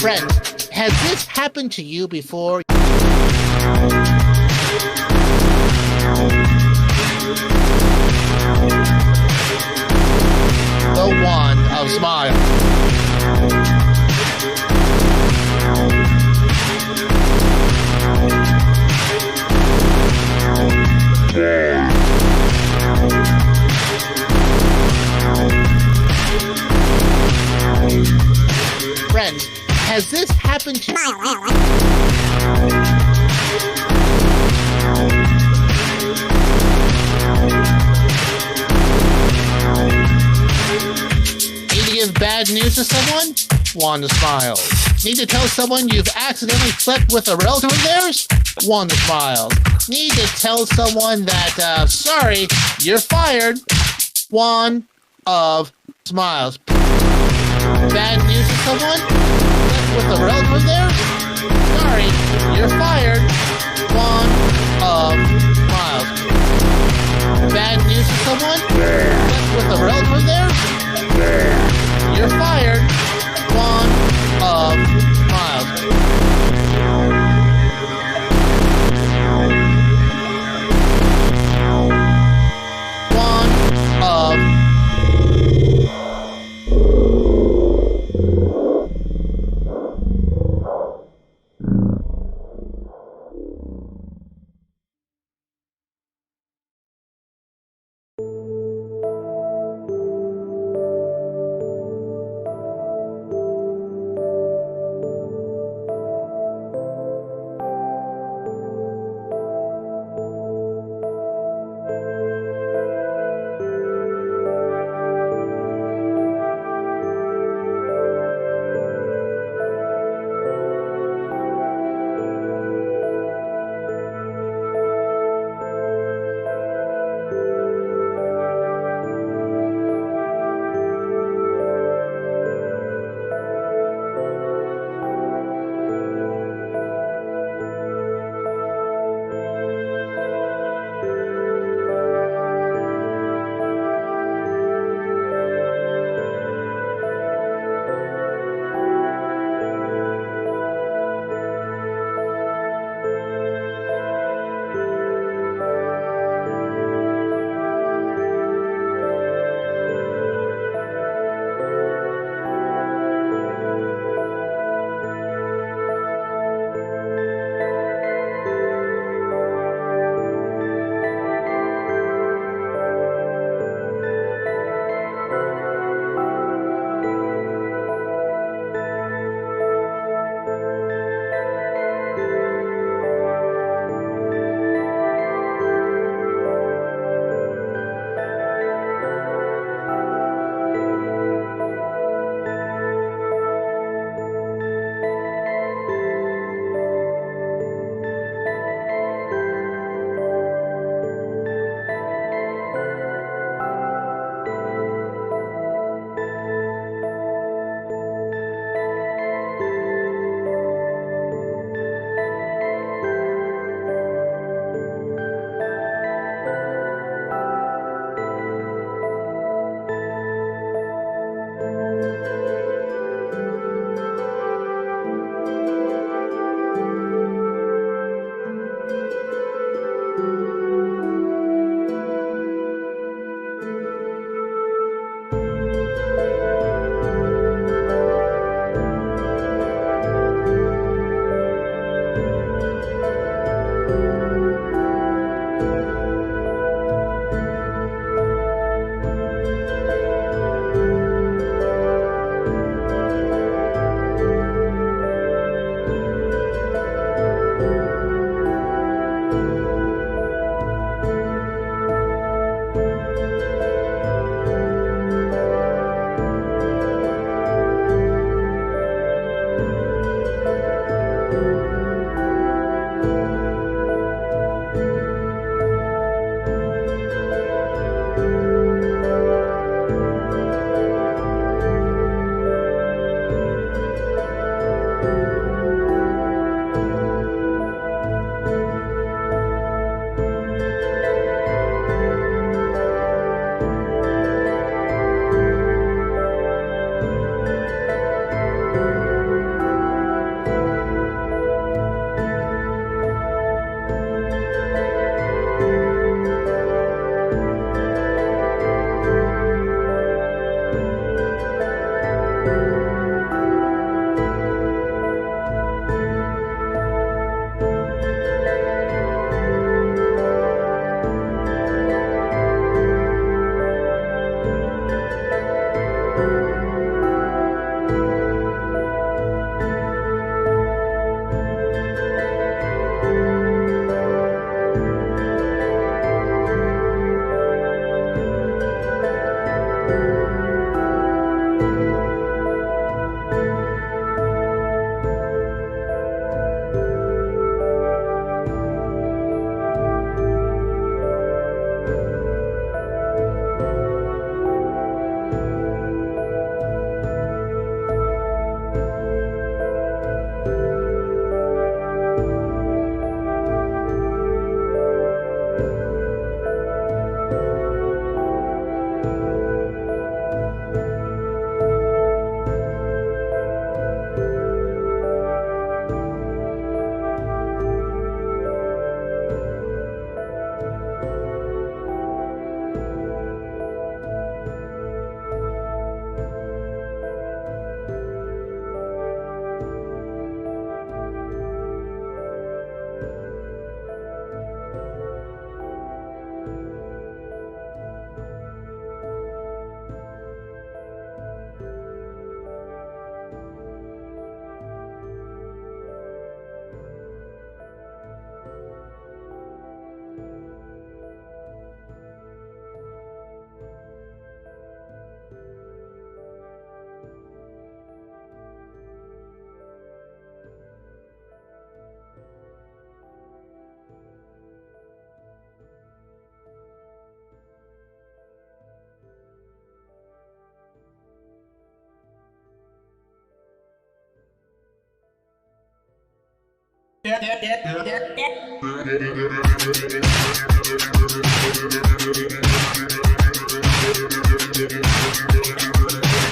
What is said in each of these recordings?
Friend, has this happened to you before? The one of smile. Friend, has this happened to you? Need to give bad news to someone? Wanda smiles. Need to tell someone you've accidentally slept with a relative of theirs? Wanda smiles. Need to tell someone that, sorry, you're fired? One of smiles. Bad news to someone? Slept with a relative of theirs? Sorry, you're fired. One of smiles. Bad news to someone? Slept with a relative of theirs? You're fired. One of smiles. One of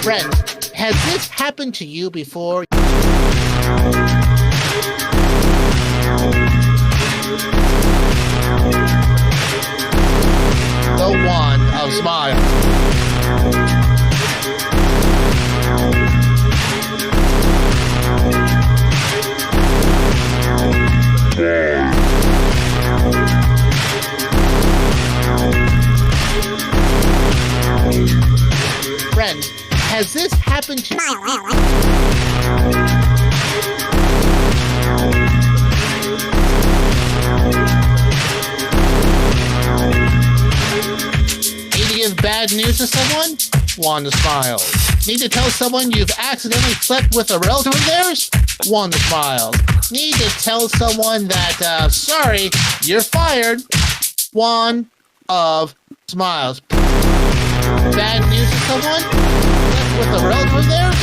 Friend, has this happened to you before? The one of smiles. Friend, has this happened to Need to give bad news to someone? Wanda smiles. Need to tell someone you've accidentally slept with a relative of theirs? Wanda smiles. Need to tell someone that, sorry, you're fired? One of smiles. Bad news to someone? Slept with a relative of theirs?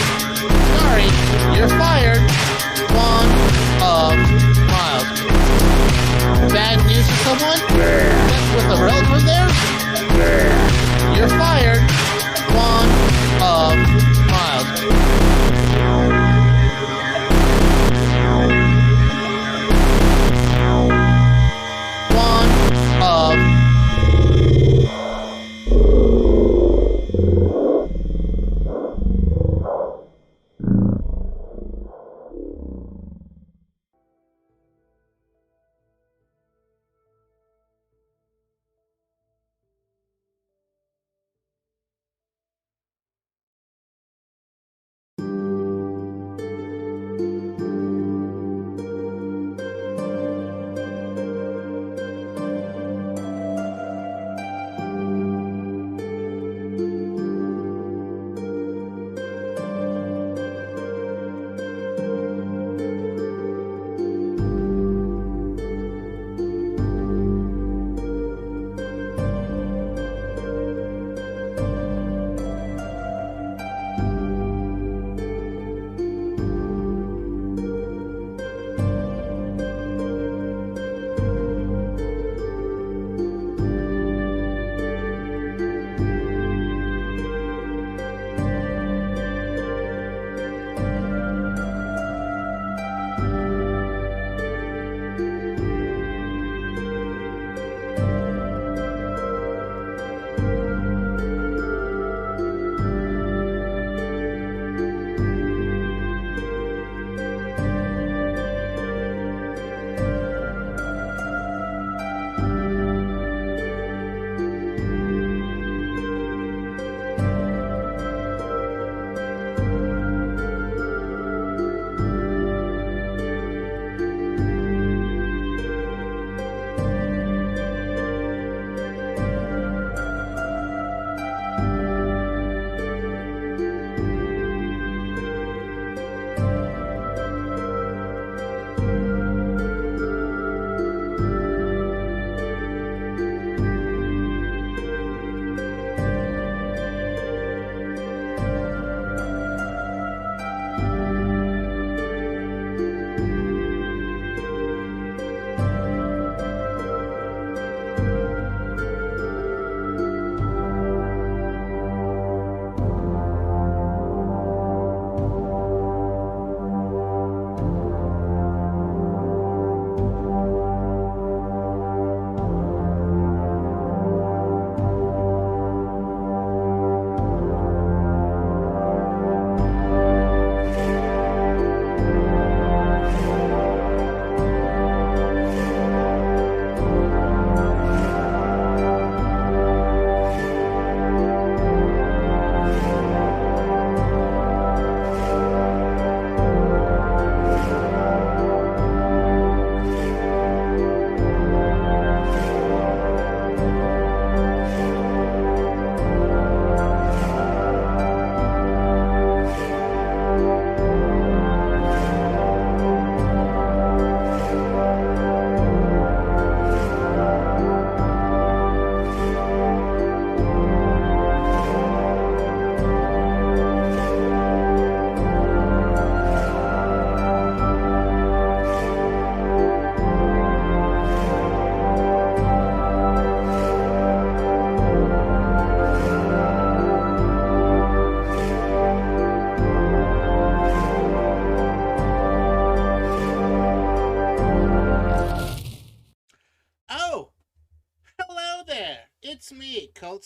Sorry, you're fired. One of smiles. Bad news to someone? Slept with a relative of theirs? You're fired. One of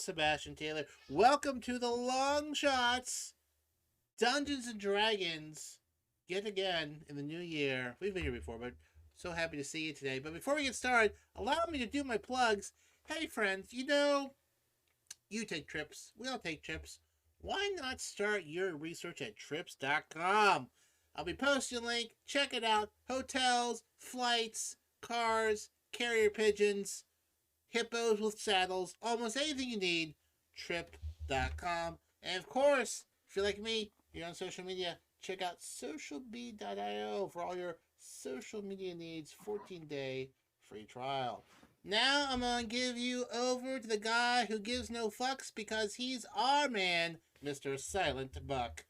Sebastian Taylor. Welcome to the Longshots, Dungeons and Dragons, yet again in the new year. We've been here before, but so happy to see you today. But before we get started, allow me to do my plugs. Hey, friends, you take trips. We all take trips. Why not start your research at trips.com? I'll be posting a link. Check it out. Hotels, flights, cars, carrier pigeons, hippos with saddles, almost anything you need, trip.com. And of course, if you're like me, you're on social media, check out socialbee.io for all your social media needs, 14-day free trial. Now I'm going to give you over to the guy who gives no fucks because he's our man, Mr. Silent Buck.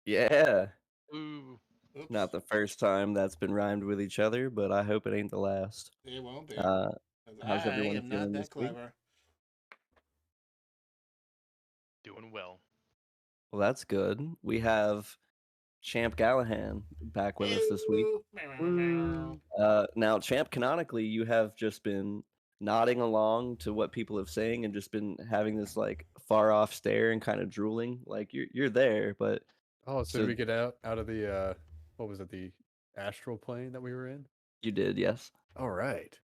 Yeah. Ooh. Oops. Not the first time that's been rhymed with each other, but I hope it ain't the last. It won't be. How's everyone I am feeling not this that week? clever. Doing well. Well, that's good. We have Champ Gallahan back with us this week. Now, Champ, canonically, you have just been nodding along to what people have saying and just been having this like far off stare and kind of drooling. Like you're there, but Oh, so did we get out of the what was it, the astral plane that we were in? you did, yes. All right.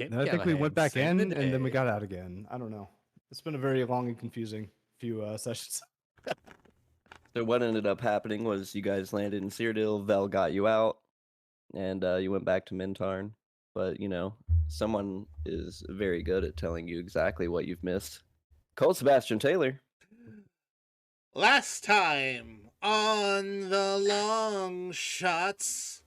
No, I think we went back in and then we got out again. I don't know. It's been a very long and confusing few sessions. So what ended up happening was you guys landed in Cyrodiil, Vel got you out, and you went back to Mintarn. But, someone is very good at telling you exactly what you've missed. Colt Sebastian Taylor. Last time on the Longshots,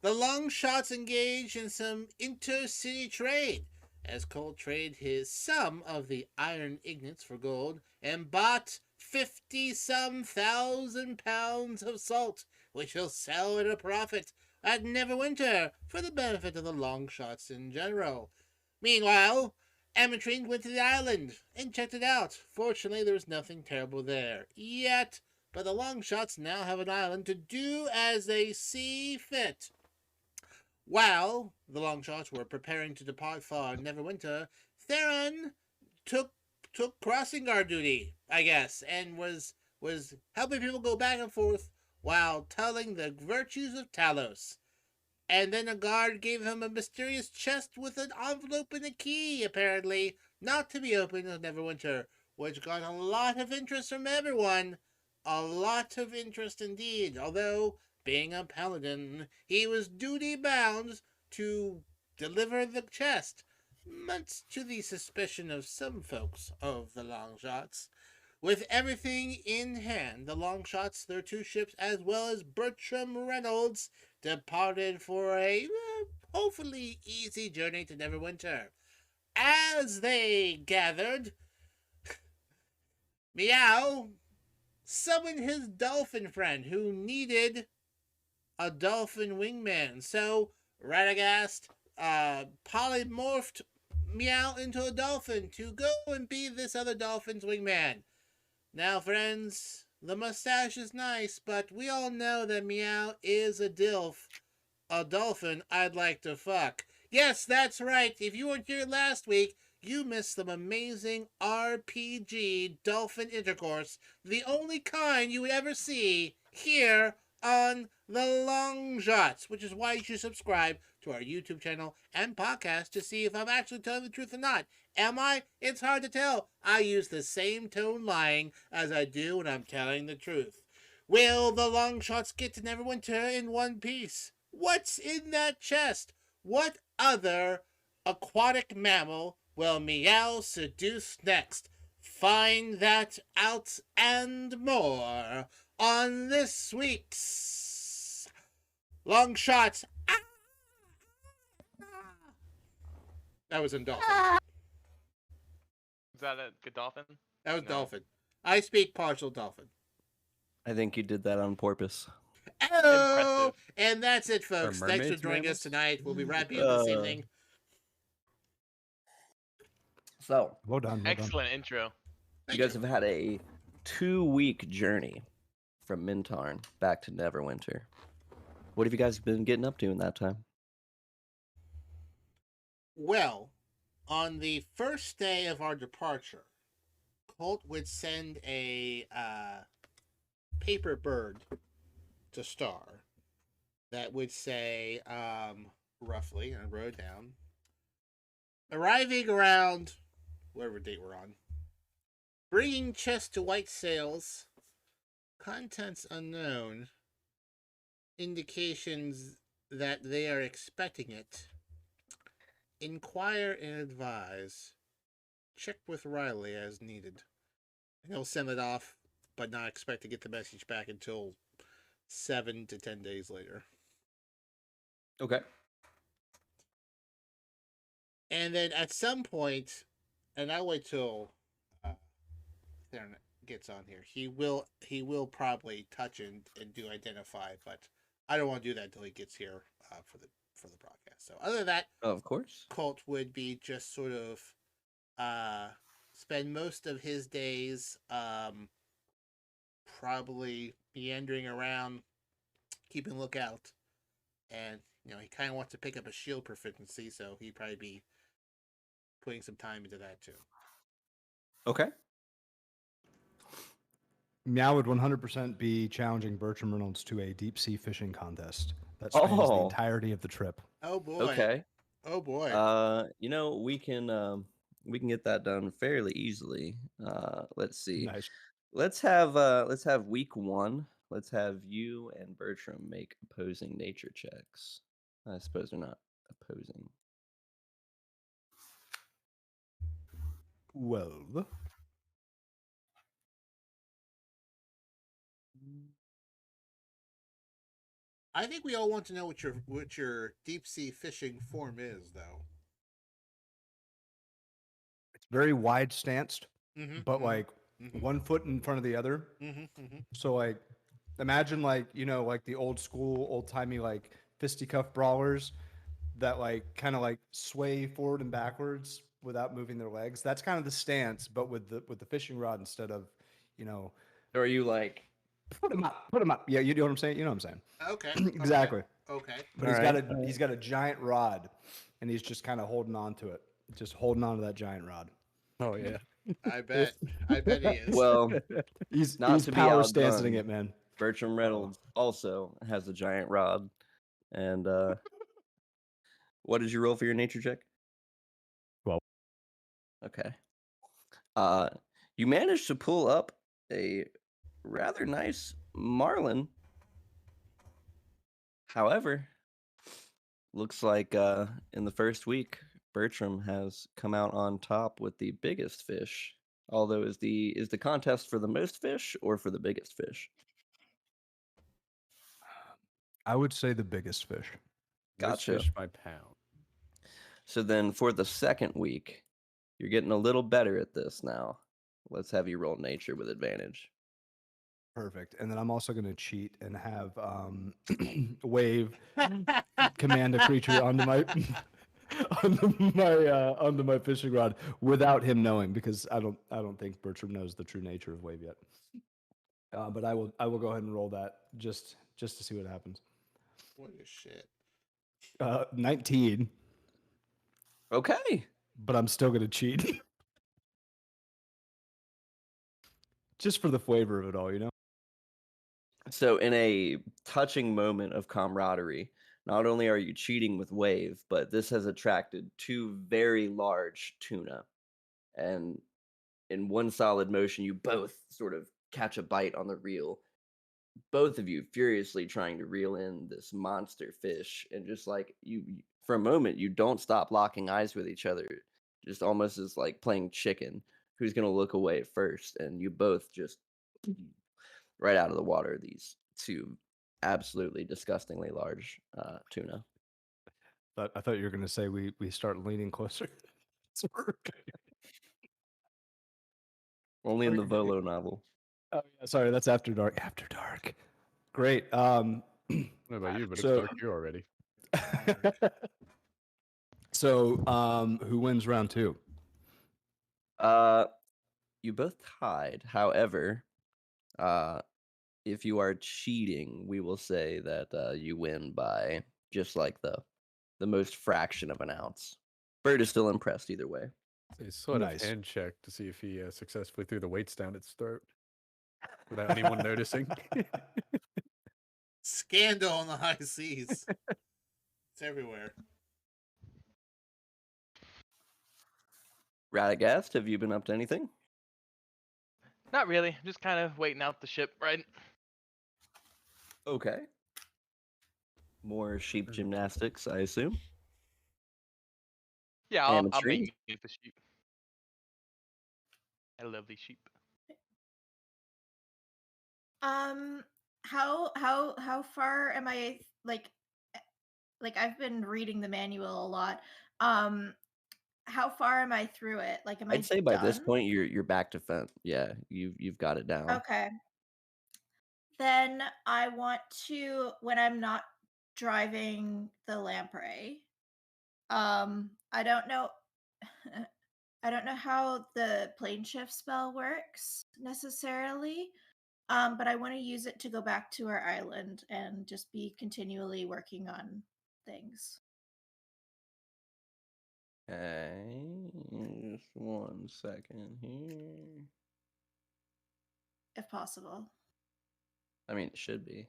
the Longshots engaged in some intercity trade as Colt traded some of the iron ingots for gold and bought 50-some thousand pounds of salt, which he'll sell at a profit at Neverwinter for the benefit of the Longshots in general. Meanwhile, Amatrine went to the island and checked it out. Fortunately, there was nothing terrible there yet, but the Longshots now have an island to do as they see fit. While the Longshots were preparing to depart for Neverwinter, Theron took crossing guard duty, I guess, and was helping people go back and forth while telling the virtues of Talos. And then a guard gave him a mysterious chest with an envelope and a key, apparently not to be opened in Neverwinter, which got a lot of interest from everyone. A lot of interest indeed, although, being a paladin, he was duty-bound to deliver the chest, much to the suspicion of some folks of the Longshots. With everything in hand, the Longshots, their two ships, as well as Bertram Reynolds, departed for a hopefully easy journey to Neverwinter. As they gathered, Meow summoned his dolphin friend who needed a dolphin wingman. So Radagast polymorphed Meow into a dolphin to go and be this other dolphin's wingman. Now, friends, the mustache is nice, but we all know that Meow is a dilf. A dolphin I'd like to fuck. Yes, that's right. If you weren't here last week, you missed some amazing RPG dolphin intercourse, the only kind you would ever see here on the Longshots, which is why you should subscribe to our YouTube channel and podcast to see if I'm actually telling the truth or not. Am I? It's hard to tell. I use the same tone lying as I do when I'm telling the truth. Will the Longshots get to Neverwinter in one piece? What's in that chest? What other aquatic mammal will Meow seduce next? Find that out and more on this week's Longshots. That was in Dolphin. Is that a good dolphin? That was No. Dolphin. I speak partial Dolphin. I think you did that on purpose. Oh, Impressive. and that's it, folks. Are Thanks for mermaids joining mammals? us tonight. We'll be wrapping up this evening. So, Well done. Excellent intro. you guys have had a 2-week journey from Mintarn back to Neverwinter. What have you guys been getting up to in that time? Well, On the first day of our departure, Colt would send a paper bird to Star that would say, roughly, I wrote down, arriving around whatever date we're on, bringing chest to white sails, contents unknown, indications that they are expecting it, inquire and advise, check with Riley as needed. And he'll send it off, but not expect to get the message back until 7 to 10 days later. Okay. And then at some point, and I'll wait till Theron gets on here. He will probably touch and do identify, but I don't want to do that until he gets here for the broadcast. So other than that, Of course. Colt would be just sort of spend most of his days probably meandering around, keeping lookout, and he kind of wants to pick up a shield proficiency, so he'd probably be putting some time into that too. Okay. Meow would 100% be challenging Bertram Reynolds to a deep sea fishing contest that spans the entirety of the trip. Oh boy. Okay. Oh boy. We can get that done fairly easily. Let's see. Nice. Let's have week 1. Let's have you and Bertram make opposing nature checks. I suppose they're not opposing. Well, I think we all want to know what your deep sea fishing form is, though. it's very wide stanced, but mm-hmm. like 1 foot in front of the other. Mm-hmm. So like, imagine like like the old school, old timey like fisticuff brawlers that like kind of like sway forward and backwards without moving their legs. That's kind of the stance, but with the fishing rod instead of, Or are you like put him up. Yeah, you know what I'm saying. You know what I'm saying. Okay. Exactly. Okay. But he's got a giant rod, and he's just kind of holding on to it, just holding on to that giant rod. Oh yeah. I bet he is. Well, he's not to be power outdone, stancing it, man. Bertram Reynolds also has a giant rod. And what did you roll for your nature check? 12. Okay. You managed to pull up a rather nice marlin. However, looks like in the first week, Bertram has come out on top with the biggest fish. Although is the contest for the most fish or for the biggest fish? I would say the biggest fish. Gotcha. Fish by pound. So then for the second week, you're getting a little better at this now. Let's have you roll nature with advantage. Perfect. And then I'm also going to cheat and have wave command a creature onto my onto my fishing rod without him knowing, because I don't think Bertram knows the true nature of wave yet. But I will go ahead and roll that just to see what happens. What is shit? 19. Okay. But I'm still going to cheat. Just for the flavor of it all, So in a touching moment of camaraderie, not only are you cheating with wave, but this has attracted 2 very large tuna. And in one solid motion, you both sort of catch a bite on the reel. Both of you furiously trying to reel in this monster fish, and just like you for a moment, you don't stop locking eyes with each other, just almost as like playing chicken. Who's going to look away first? And you both just right out of the water, these 2 absolutely disgustingly large tuna. But I thought you were going to say we start leaning closer. Only in the Volo novel. Oh yeah, sorry, that's After Dark. After Dark. Great. I don't know about you, but it's dark here already. So, who wins round 2? You both tied. However, if you are cheating, we will say that you win by just like the most fraction of an ounce. Bird is still impressed either way. So he's sort Nice. of hand check to see if he successfully threw the weights down its throat without anyone noticing. Scandal on the high seas. It's everywhere. Radagast, have you been up to anything? Not really. Just kind of waiting out the ship, right? Okay. More sheep gymnastics, I assume. Yeah, I'll Ametry? make it the sheep. I love these sheep. How far am I like I've been reading the manual a lot. How far am I through it? Like, am I I'd say by this done? point you're back to fence. Yeah, you've got it down. Okay. Then I want to, when I'm not driving the lamprey, I don't know I don't know how the plane shift spell works necessarily. But I want to use it to go back to our island and just be continually working on things. Okay, just 1 second here. If possible. I mean, it should be.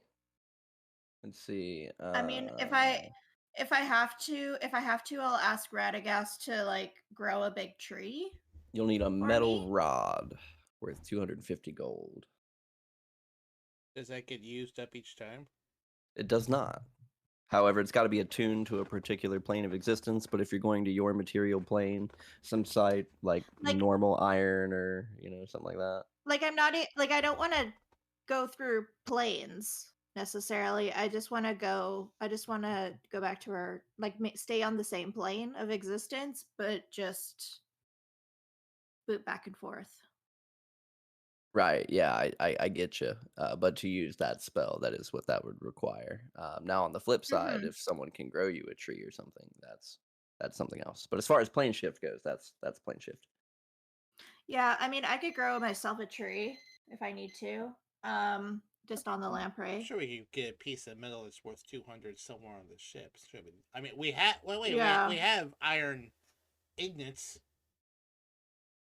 Let's see. I mean, if I have to, I'll ask Radagast to like grow a big tree. You'll need a me? metal rod worth 250 gold. Does that get used up each time? It does not. However, it's got to be attuned to a particular plane of existence. But if you're going to your material plane, some site like normal iron or something like that. Like I'm not like I don't want to go through planes necessarily. I just want to go back to our stay on the same plane of existence, but just boot back and forth. Right. Yeah, I get you. But to use that spell, that is what that would require. Now, on the flip side, if someone can grow you a tree or something, that's something else. But as far as plane shift goes, that's plane shift. Yeah, I mean, I could grow myself a tree if I need to. Just on the lamprey. I'm sure we could get a piece of metal that's worth 200 somewhere on the ship. I mean, we have. We have iron ingots.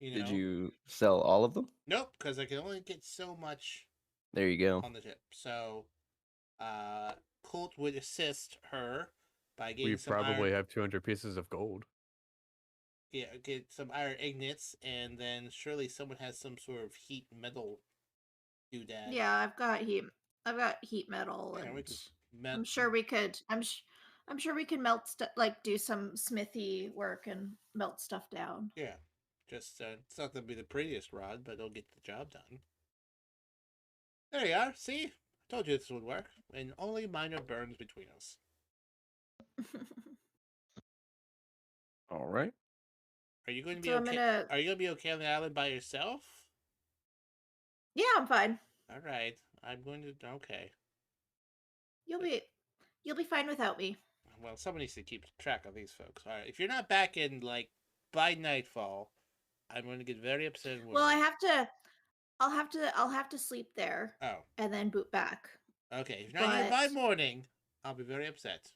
Did you sell all of them? Nope, because I can only get so much. There you go. On the ship. So, Colt would assist her by getting some probably iron. have 200 pieces of gold. Yeah, get some iron ingots, and then surely someone has some sort of heat metal doodad. Yeah, I've got heat metal, Yeah, and I'm sure we could. I'm sure we can melt stuff, like do some smithy work and melt stuff down. Yeah, just it's not gonna be the prettiest rod, but it'll get the job done. There you are. See, I told you this would work, and only minor burns between us. All right. Are you going to be okay? Are you going to be okay on the island by yourself? Yeah, I'm fine. All right, I'm going to. Okay. You'll be fine without me. Well, someone needs to keep track of these folks. All right, if you're not back in by nightfall, I'm going to get very upset. And well, I'll have to sleep there. Oh. And then boot back. Okay, if you're not here by morning, I'll be very upset.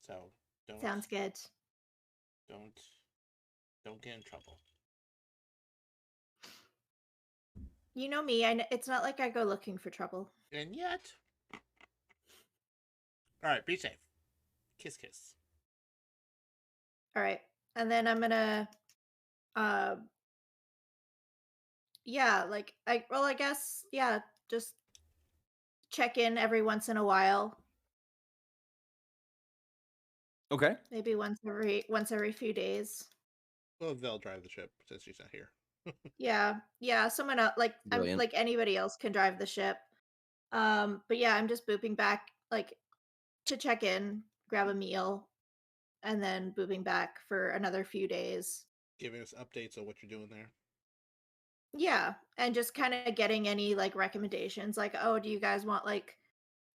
So don't. Sounds good. Don't get in trouble. You know me. It's not like I go looking for trouble. And yet. All right, be safe. Kiss, kiss. All right, and then I'm gonna, yeah, I guess, yeah, just check in every once in a while. Okay. Maybe once every few days. Well, they'll drive the ship since she's not here. Yeah, someone else, I'm like anybody else can drive the ship. But yeah, I'm just booping back to check in, grab a meal, and then booping back for another few days. Giving us updates on what you're doing there. Yeah, and just kind of getting any recommendations, oh, do you guys want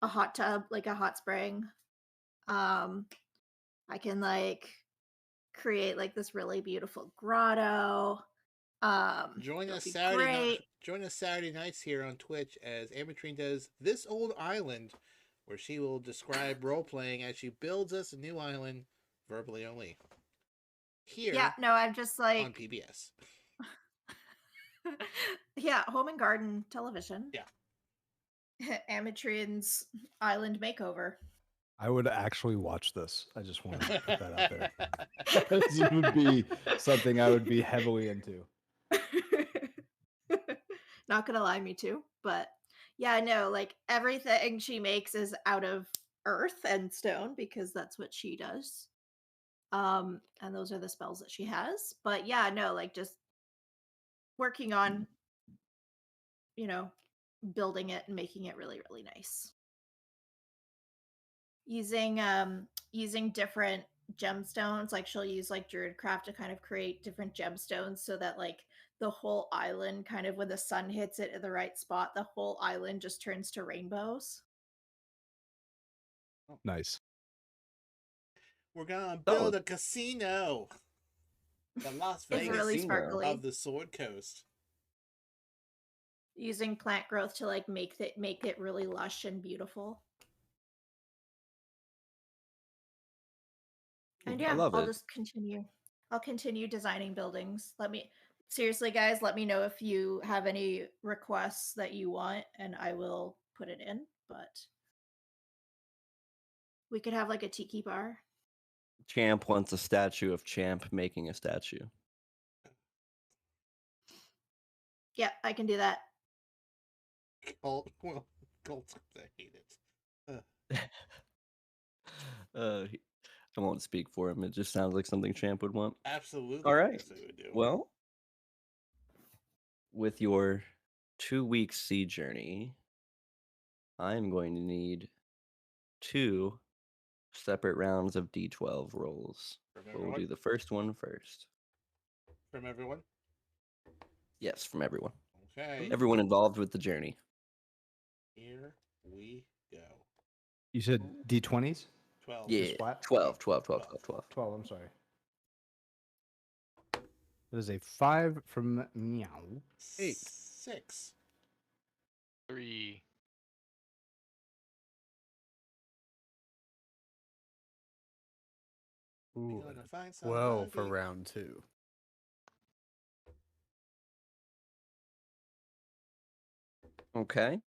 a hot tub, a hot spring? I can create this really beautiful grotto. Join us Saturday nights here on Twitch as Amatrine does This Old Island, where she will describe role playing as she builds us a new island, verbally only. here Yeah, no, I'm just on like PBS. yeah, home and garden television. Yeah. Ametrian's Island Makeover. I would actually watch this. I just want to put that out there. This would be something I would be heavily into. Not gonna lie, me too. But yeah, no, like everything she makes is out of earth and stone because that's what she does. And those are the spells that she has. But yeah, no, like just working on, you know, building it and making it really, really nice. Using different gemstones, like she'll use like druidcraft to kind of create different gemstones so that like the whole island kind of when the sun hits it at the right spot, the whole island just turns to rainbows. Nice. We're gonna build a casino. The Las It's Vegas really casino. sparkly. of the Sword Coast. Using plant growth to like make it really lush and beautiful. And I yeah, love I'll it. just continue. I'll continue designing buildings. Seriously, guys, let me know if you have any requests that you want, and I will put it in. But we could have like a tiki bar. Champ wants a statue of Champ making a statue. Yeah, I can do that. Colt, well, Colt's gonna hate it. I won't speak for him. It just sounds like something Champ would want. Absolutely. All right. Yes, it would do. Well, with your 2-week sea journey, I'm going to need 2 separate rounds of D12 rolls. From We'll everyone? do the first one first. From everyone? Yes, from everyone. Okay. Everyone involved with the journey. Here we go. You said D20s? 12. Yeah, Just flat? 12, 12, 12, 12, 12. 12, I'm sorry. That is a 5 from Meow. 8. 6. 3. Ooh, Gonna find 12 for somebody. round 2. Okay.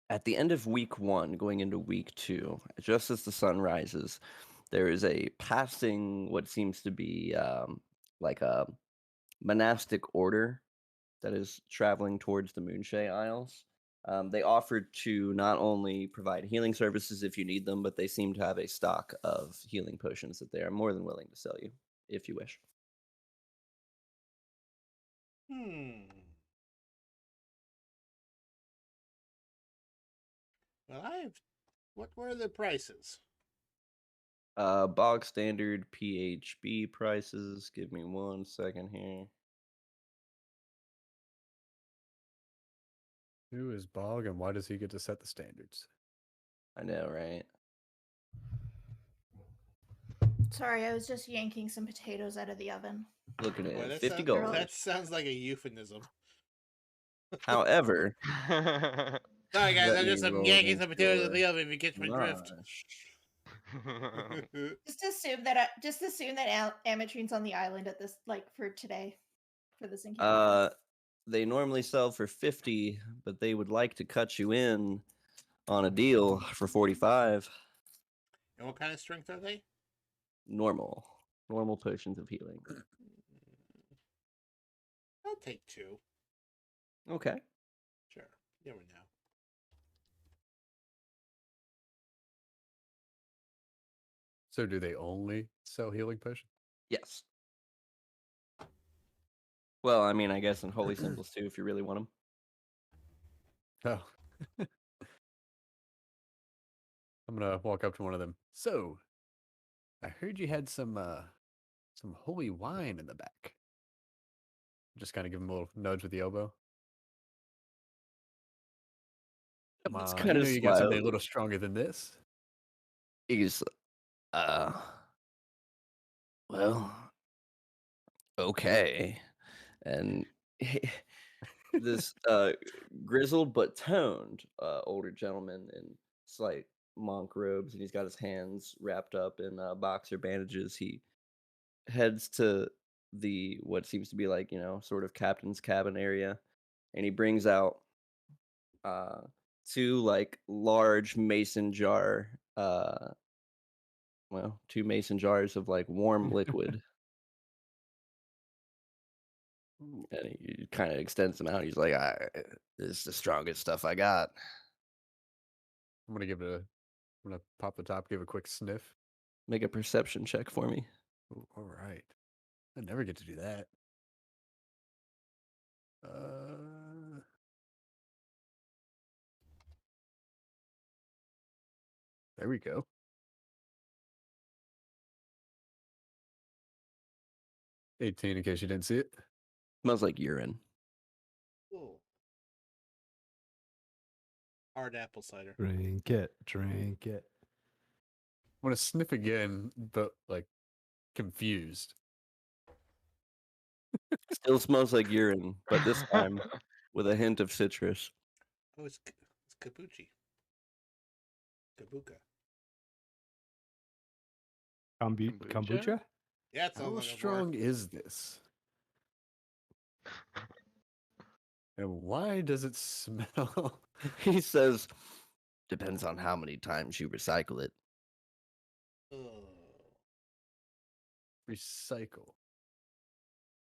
At the end of week 1, going into week 2, just as the sun rises, there is a passing what seems to be like a monastic order that is traveling towards the Moonshay Isles. They offered to not only provide healing services if you need them, but they seem to have a stock of healing potions that they are more than willing to sell you if you wish. Well, what were the prices? Bog standard PHB prices. Give me 1 second here. Who is Bog and why does he get to set the standards? I know, right? Sorry, I was just yanking some potatoes out of the oven. Looking Boy, at that 50 sound- gold. That sounds like a euphemism. However, Sorry, guys, let I'm me just roll yanking some potatoes your at the oven if you catch my drift. Mosh. Just assume that Amatrine's on the island at this for today, for this encounter. They normally sell for 50, but they would like to cut you in on a deal for 45. And what kind of strength are they? Normal potions of healing. I'll take 2. Okay. Sure. You never know. So do they only sell healing potions? Yes. Well, I mean, I guess in holy symbols too, if you really want them. Oh. I'm gonna walk up to one of them. So, I heard you had some holy wine in the back. Just kind of give him a little nudge with the elbow. Come It's on, kinda you know you got something a smile. little stronger than this. He's, well, okay. And this grizzled but toned older gentleman in slight monk robes, and he's got his hands wrapped up in boxer bandages. He heads to the what seems to be like, sort of captain's cabin area, and he brings out two like large mason jar two mason jars of like warm liquid. And he kind of extends them out. He's like, this is the strongest stuff I got. I'm gonna pop the top, give a quick sniff. Make a perception check for me. Ooh, all right. I never get to do that. There we go. 18, in case you didn't see it. Smells like urine. Ooh. Hard apple cider. Drink it, drink it. I'm gonna sniff again, but like confused. Still smells like urine, but this time with a hint of citrus. Oh, it's kabuchi. Kabuka. Kombucha? Yeah, it's all How I'm looking for. strong is this? And why does it smell? He says, depends on how many times you recycle it. Recycle.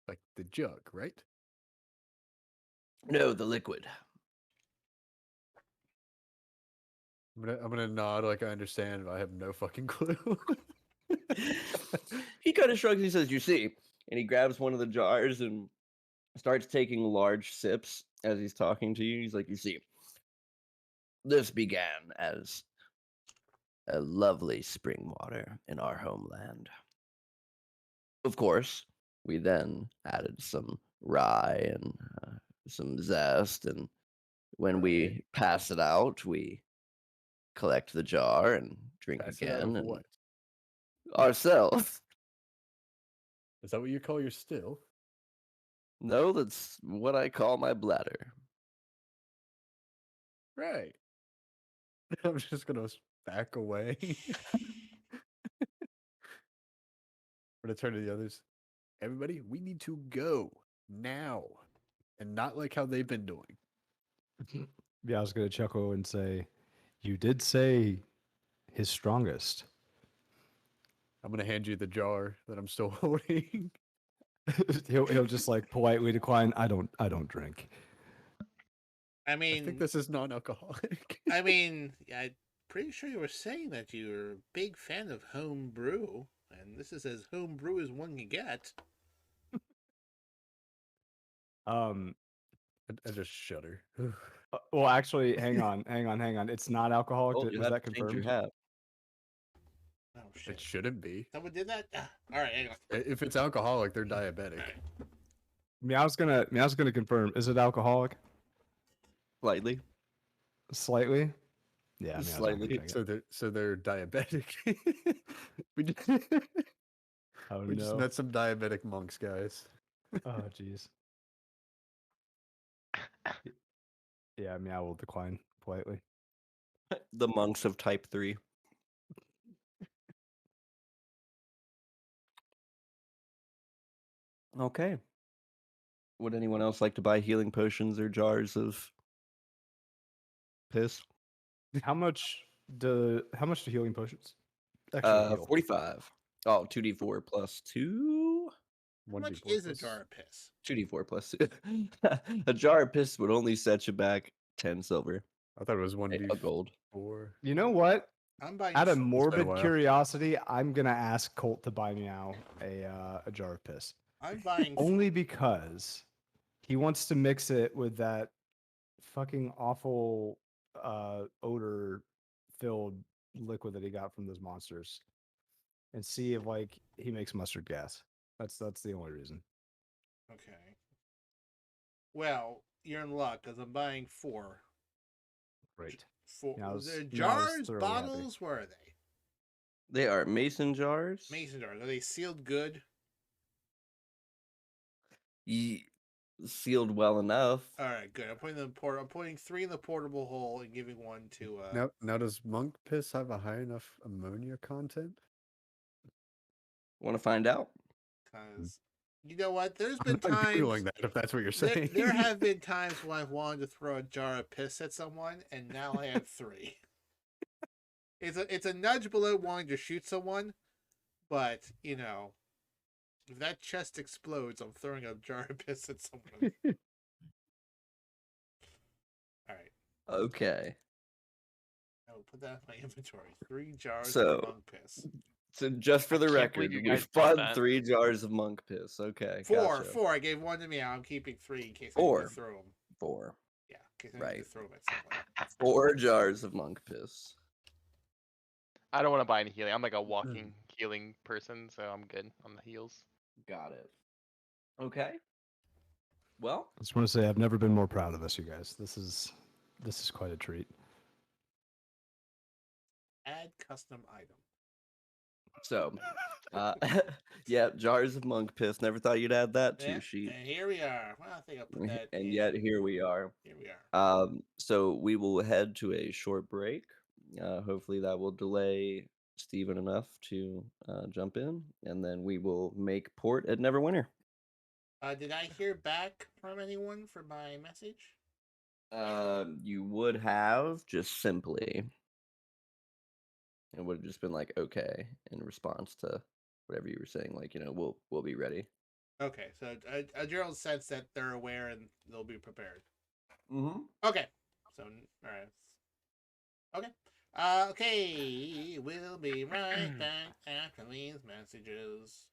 Like the jug, right? No, the liquid. I'm gonna nod like I understand, but I have no fucking clue. He kind of shrugs. He says, you see, and he grabs one of the jars and starts taking large sips as he's talking to you. He's like, you see, this began as a lovely spring water in our homeland. Of course, we then added some rye and some zest, and when we pass it out, we collect the jar and drink Pass it out again. of And what? ourselves. Is that what you call your still? No, that's what I call my bladder. Right. I'm just gonna back away. I'm gonna turn to the others. Everybody, we need to go now, and not like how they've been doing. Yeah, I was gonna chuckle and say, you did say his strongest. I'm gonna hand you the jar that I'm still holding. he'll just like politely decline. I don't drink. I I think mean, this is non-alcoholic. I'm pretty sure you were saying that you're a big fan of home brew, and this is as home brew as one can get. I just shudder. Well, actually, hang on. It's not alcoholic. Oh, you Was have that to change your confirmed? hat. Oh It shit! shouldn't be. Someone did that. All right, hang on. If it's alcoholic, they're diabetic. I was gonna confirm. Is it alcoholic? Slightly. Slightly. Yeah, I was Slightly. gonna check it. So they're diabetic. we just, Oh we just no. met some diabetic monks, guys. Oh jeez. Yeah, I will decline politely. The monks of type 3. Okay. Would anyone else like to buy healing potions or jars of piss? How much do healing potions actually heal? 45. Oh, 2d4 plus 2? How much 1d4 is a plus- jar of piss? 2d4 plus 2. A jar of piss would only set you back 10 silver. I thought it was A 1d4. gold. You know what? I'm buying. Out of four. morbid while. curiosity, I'm gonna ask Colt to buy me now a jar of piss. I'm buying. Only because he wants to mix it with that fucking awful odor filled liquid that he got from those monsters and see if like he makes mustard gas. That's the only reason. Okay. Well, you're in luck because I'm buying 4. Great. 4. Yeah, I Was was- it yeah, I was jars, thoroughly happy. bottles? Where are they? They are mason jars. Mason jars. Are they sealed good? Sealed well enough. All right, good. I'm putting 3 in the portable hole and giving 1 to. Now does monk piss have a high enough ammonia content? Want to find out? because you know what? There's I'm been not times Googling that if that's what you're there, saying. there have been times when I've wanted to throw a jar of piss at someone, and now I have 3. It's a nudge below wanting to shoot someone, but you know, if that chest explodes, I'm throwing a jar of piss at someone. All right, Okay. I will put that in my inventory. 3 jars So- of monk piss. So just for I the can't believe record, you we guys bought spun that. 3 jars of monk piss. Okay. 4, Gotcha. 4. I gave 1 to me. I'm keeping 3 in case I 4. need to throw them. 4. Yeah, in case I need to Right. throw them at someone. 4 jars of monk piss. I don't want to buy any healing. I'm like a walking healing person, so I'm good on the heals. Got it. Okay. Well, I just want to say I've never been more proud of this, you guys. This is quite a treat. Add custom item. so yeah, jars of monk piss. Never thought you'd add that to Yeah, sheet. and here we are. Well, I think I'll put that. And in. yet here we are. Here we are. So we will head to a short break. Hopefully that will delay Steven enough to jump in, and then we will make port at Neverwinter. Did I hear back from anyone for my message? You would have just simply. It would have just been like okay in response to whatever you were saying, like, you know, we'll be ready. Okay, so a general sense that they're aware and they'll be prepared. Mm-hmm. Okay, so all right. Okay. Okay, we'll be right back after these messages.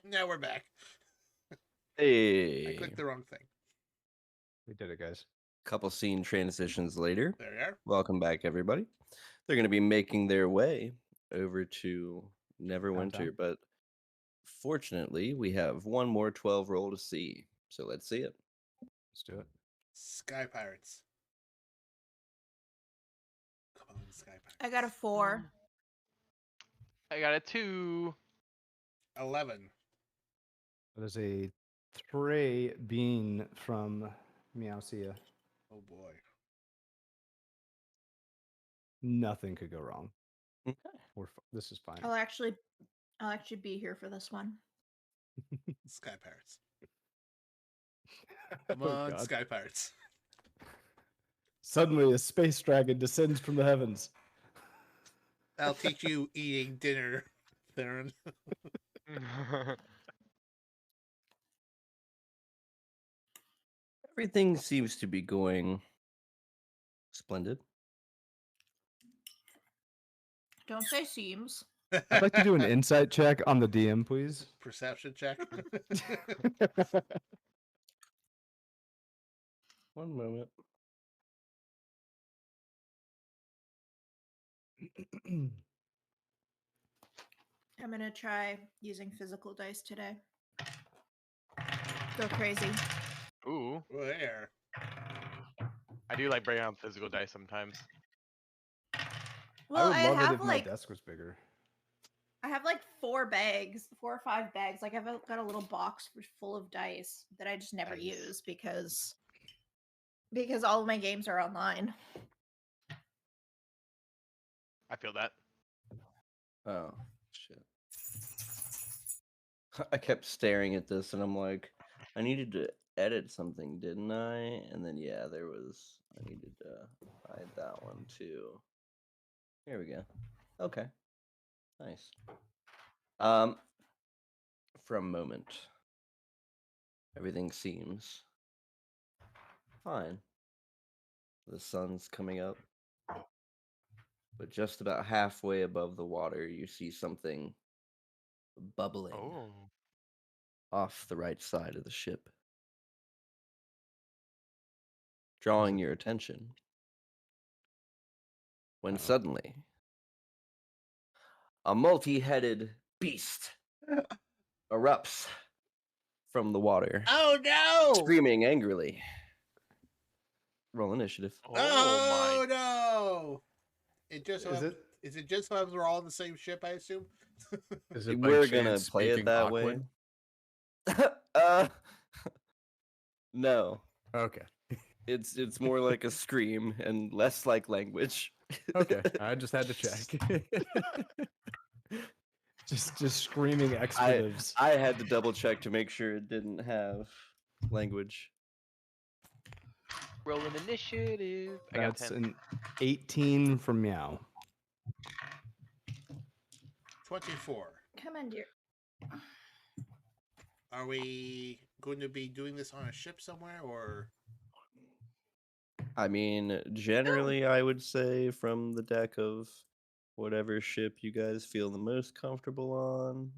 Now we're back. I Hey. clicked the wrong thing. We did it, guys. Couple scene transitions later. There we are. Welcome back, everybody. They're going to be making their way over to Neverwinter, Countdown. but fortunately, we have one more 12 roll to see. So let's see it. Let's do it. Sky Pirates. Come on, Sky Pirates. I got a 4. I got a 2. 11. There's a 3 bean from Meowsia. Oh boy. Nothing could go wrong. Okay. This is fine. I'll actually be here for this one. Sky Pirates. Come Oh, on, God. Sky Pirates. Suddenly, a space dragon descends from the heavens. I'll teach you eating dinner, Theron. Everything seems to be going splendid. Don't say seems. I'd like to do an insight check on the DM, please. Perception check. One moment. I'm gonna try using physical dice today. Go crazy. Ooh, Where? I do like bringing out physical dice sometimes. Well, I would love it have if like my desk was bigger. I have like 4 or 5 bags. Like I've got a little box full of dice that I just never Nice. use because all of my games are online. I feel that. Oh, shit. I kept staring at this and I'm like, I needed to edit something, didn't I? And then, yeah, I needed to hide that one too. Here we go. Okay. Nice. For a moment, everything seems fine. The sun's coming up. But just about halfway above the water, you see something bubbling Oh. off the right side of the ship, drawing your attention. When suddenly, a multi-headed beast erupts from the water, Oh no! screaming angrily. Roll initiative. Oh no! It just so Is happens, is it just so happens we're all on the same ship, I assume? Is it by We're gonna chance play it speaking that Aquan? way. No. Okay. It's more like a scream and less like language. Okay. I just had to check. Just screaming expletives. I had to double check to make sure it didn't have language. Roll an initiative. I got That's 10. an 18 from Meow. 24. Come on, dear. Are we going to be doing this on a ship somewhere, or I mean, generally, I would say from the deck of whatever ship you guys feel the most comfortable on.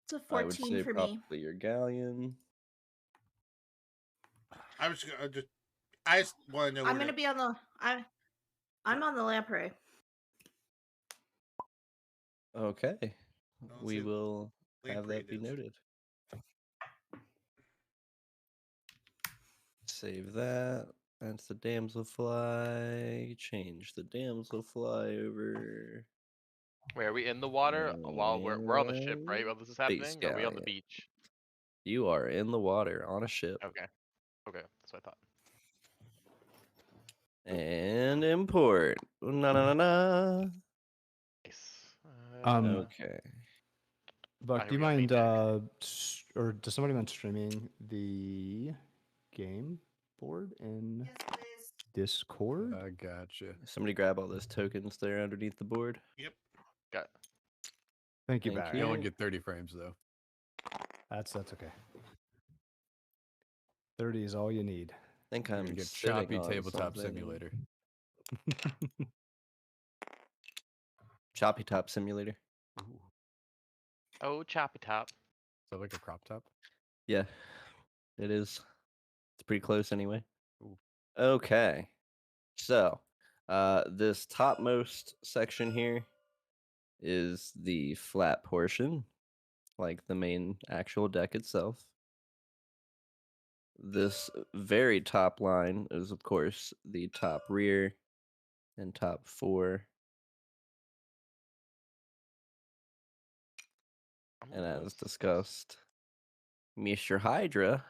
It's a I would 14 say for probably me. your galleon. I was just I just want to know. I'm where gonna be on the I'm on the lamprey. Okay, Well, we see, will have lamprey that be it is. noted. Save that. That's the damselfly. Change the damselfly over. Wait, are we in the water while we're on the ship, right? While this is Space happening? Are we on the galleon. beach? You are in the water on a ship. Okay. Okay, that's what I thought. And import. Na na na na. Nice. Okay. Buck, here do you we go, main mind, deck. or does somebody mind streaming the game board in Discord? I gotcha. Somebody grab all those tokens there underneath the board. Yep. Got Thank you, Thank Barry. You only you. get 30 frames though. That's okay. 30 is all you need. I think You're I'm gonna get sitting choppy on tabletop something. simulator. Choppy Top Simulator. Ooh. Oh, choppy top. Is that like a crop top? Yeah, it is. It's pretty close anyway. Ooh. Okay. So, this topmost section here is the flat portion, like the main actual deck itself. This very top line is, of course, the top rear and top 4. And as discussed, Mr. Hydra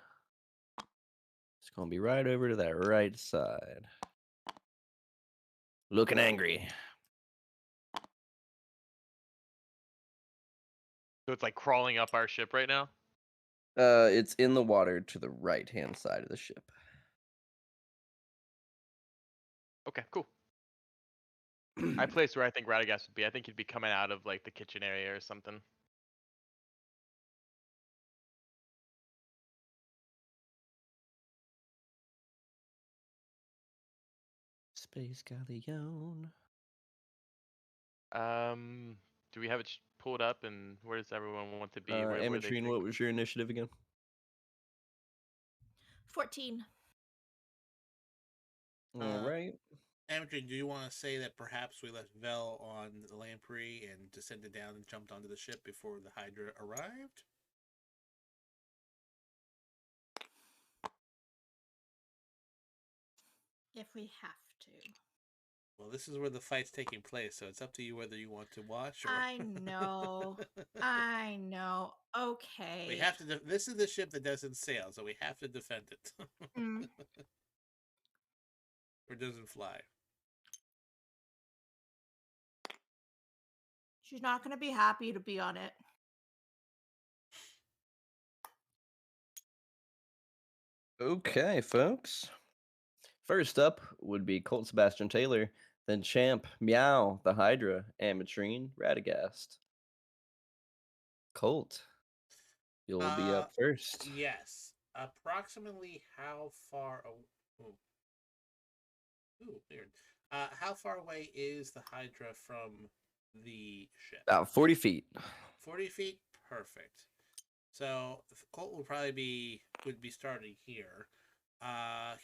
is going to be right over to that right side. Looking angry. So it's like crawling up our ship right now. It's in the water to the right-hand side of the ship. Okay, cool. I placed where I think Radagast would be. I think he'd be coming out of like the kitchen area or something. Space Galleon. Do we have it pulled up, and where does everyone want to be? Where do they Amatrine, think? what was your initiative again? 14. All right. Amateur, do you want to say that perhaps we left Vel on the lamprey and descended down and jumped onto the ship before the Hydra arrived? If we have to. Well, this is where the fight's taking place, so it's up to you whether you want to watch or. I know. I know. Okay. We have to. This is the ship that doesn't sail, so we have to defend it. Mm. Or doesn't fly. She's not going to be happy to be on it. Okay, folks. First up would be Colt Sebastian Taylor, then Champ, Meow, the Hydra, Amatrine, Radagast. Colt, you'll be up first. Yes. Approximately how far? Ooh, weird. How far away is the Hydra from the ship? About 40 feet. 40 feet? Perfect. So Colt would be starting here.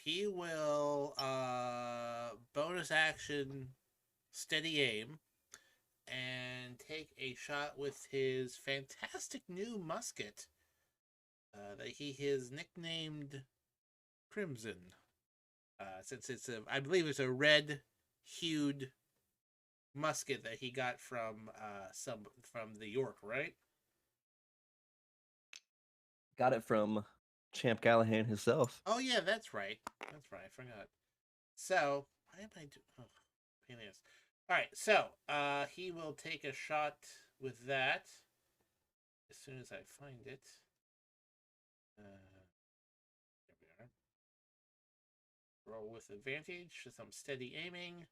He will bonus action steady aim and take a shot with his fantastic new musket that he has nicknamed Crimson. Since it's I believe it's a red hued musket that he got from the York, right? Got it from Champ Callahan himself. Oh yeah, that's right. That's right. I forgot. So why am I doing? Oh, pain in the ass. All right. So he will take a shot with that as soon as I find it. There we are. Roll with advantage with some steady aiming.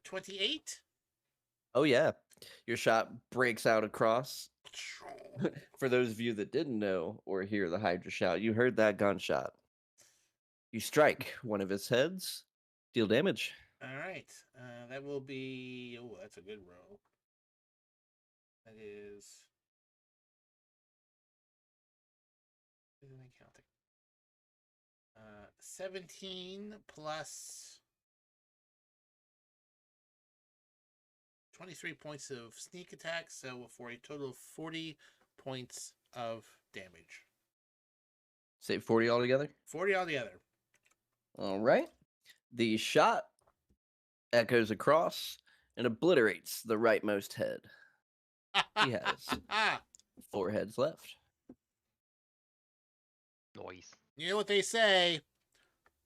28. Oh, yeah. Your shot breaks out across. For those of you that didn't know or hear the Hydra shout, you heard that gunshot. You strike one of its heads, deal damage. All right. That will be. Oh, that's a good roll. That is. Isn't it counting? 17 plus 23 points of sneak attack, so for a total of 40 points of damage. Say 40 altogether? 40 altogether. All right. The shot echoes across and obliterates the rightmost head. He has 4 heads left. Noise. You know what they say?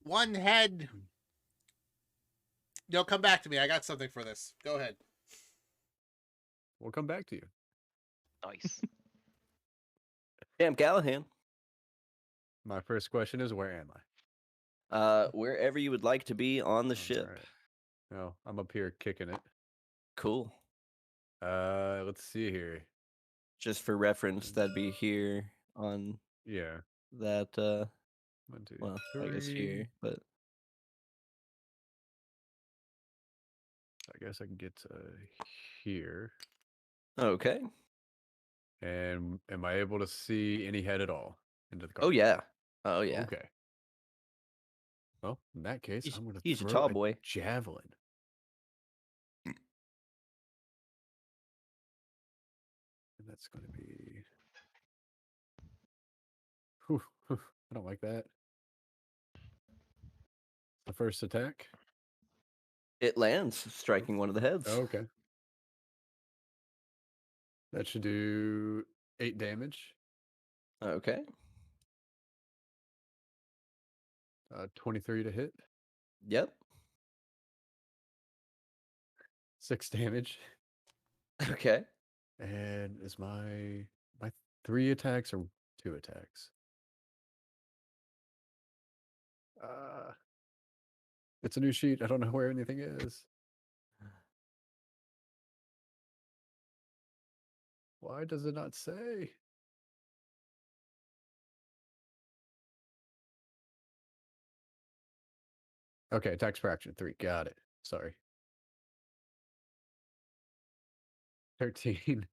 One head. No, come back to me. I got something for this. Go ahead. We'll come back to you. Nice. Champ Callahan. My first question is, where am I? Wherever you would like to be on the ship. Alright. No, I'm up here kicking it. Cool. Let's see here. Just for reference, that'd be here on Yeah. that, 1, 2, well, 3. I guess here, but I guess I can get here. okay. And am I able to see any head at all into the car? Oh yeah. Oh yeah. Okay. Well, in that case, I'm going to He's a throw tall a boy. javelin. And that's going to be... Whew, I don't like that. The first attack. It lands, striking one of the heads. Oh, okay. That should do 8 damage. Okay. 23 to hit. Yep. 6 damage. Okay. And is my 3 attacks or 2 attacks? It's a new sheet. I don't know where anything is. Why does it not say? Okay, attacks per action 3. Got it. Sorry. 13.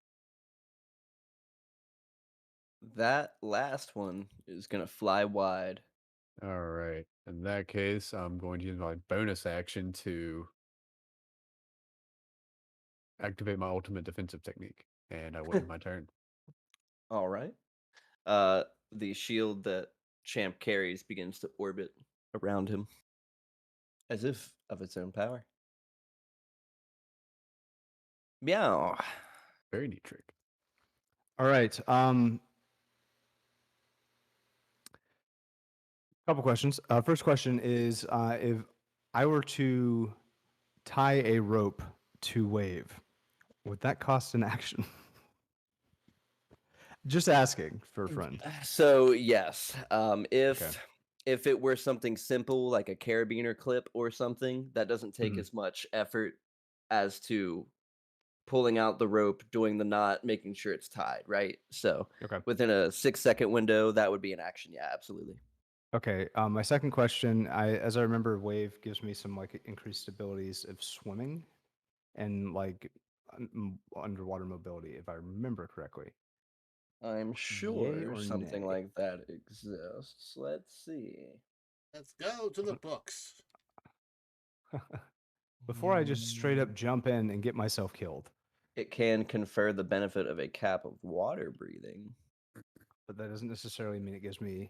That last one is gonna fly wide. All right. In that case, I'm going to use my bonus action to activate my ultimate defensive technique, and I will end my turn. All right. The shield that Champ carries begins to orbit around him, as if of its own power. Meow. Very neat trick. All right. Couple questions. First question is, if I were to tie a rope to Wave, would that cost an action? Just asking for a friend. So yes, if Okay. if it were something simple like a carabiner clip or something, that doesn't take Mhm. as much effort as to pulling out the rope, doing the knot, making sure it's tied, right? So Okay. within a 6-second window, that would be an action. Yeah, absolutely. Okay. My second question, as I remember, Wave gives me some like increased abilities of swimming and like underwater mobility, if I remember correctly. I'm Yay sure or something nay? like that exists. Let's see. Let's go to the books. Before I just straight up jump in and get myself killed. It can confer the benefit of a cap of water breathing, But that doesn't necessarily mean it gives me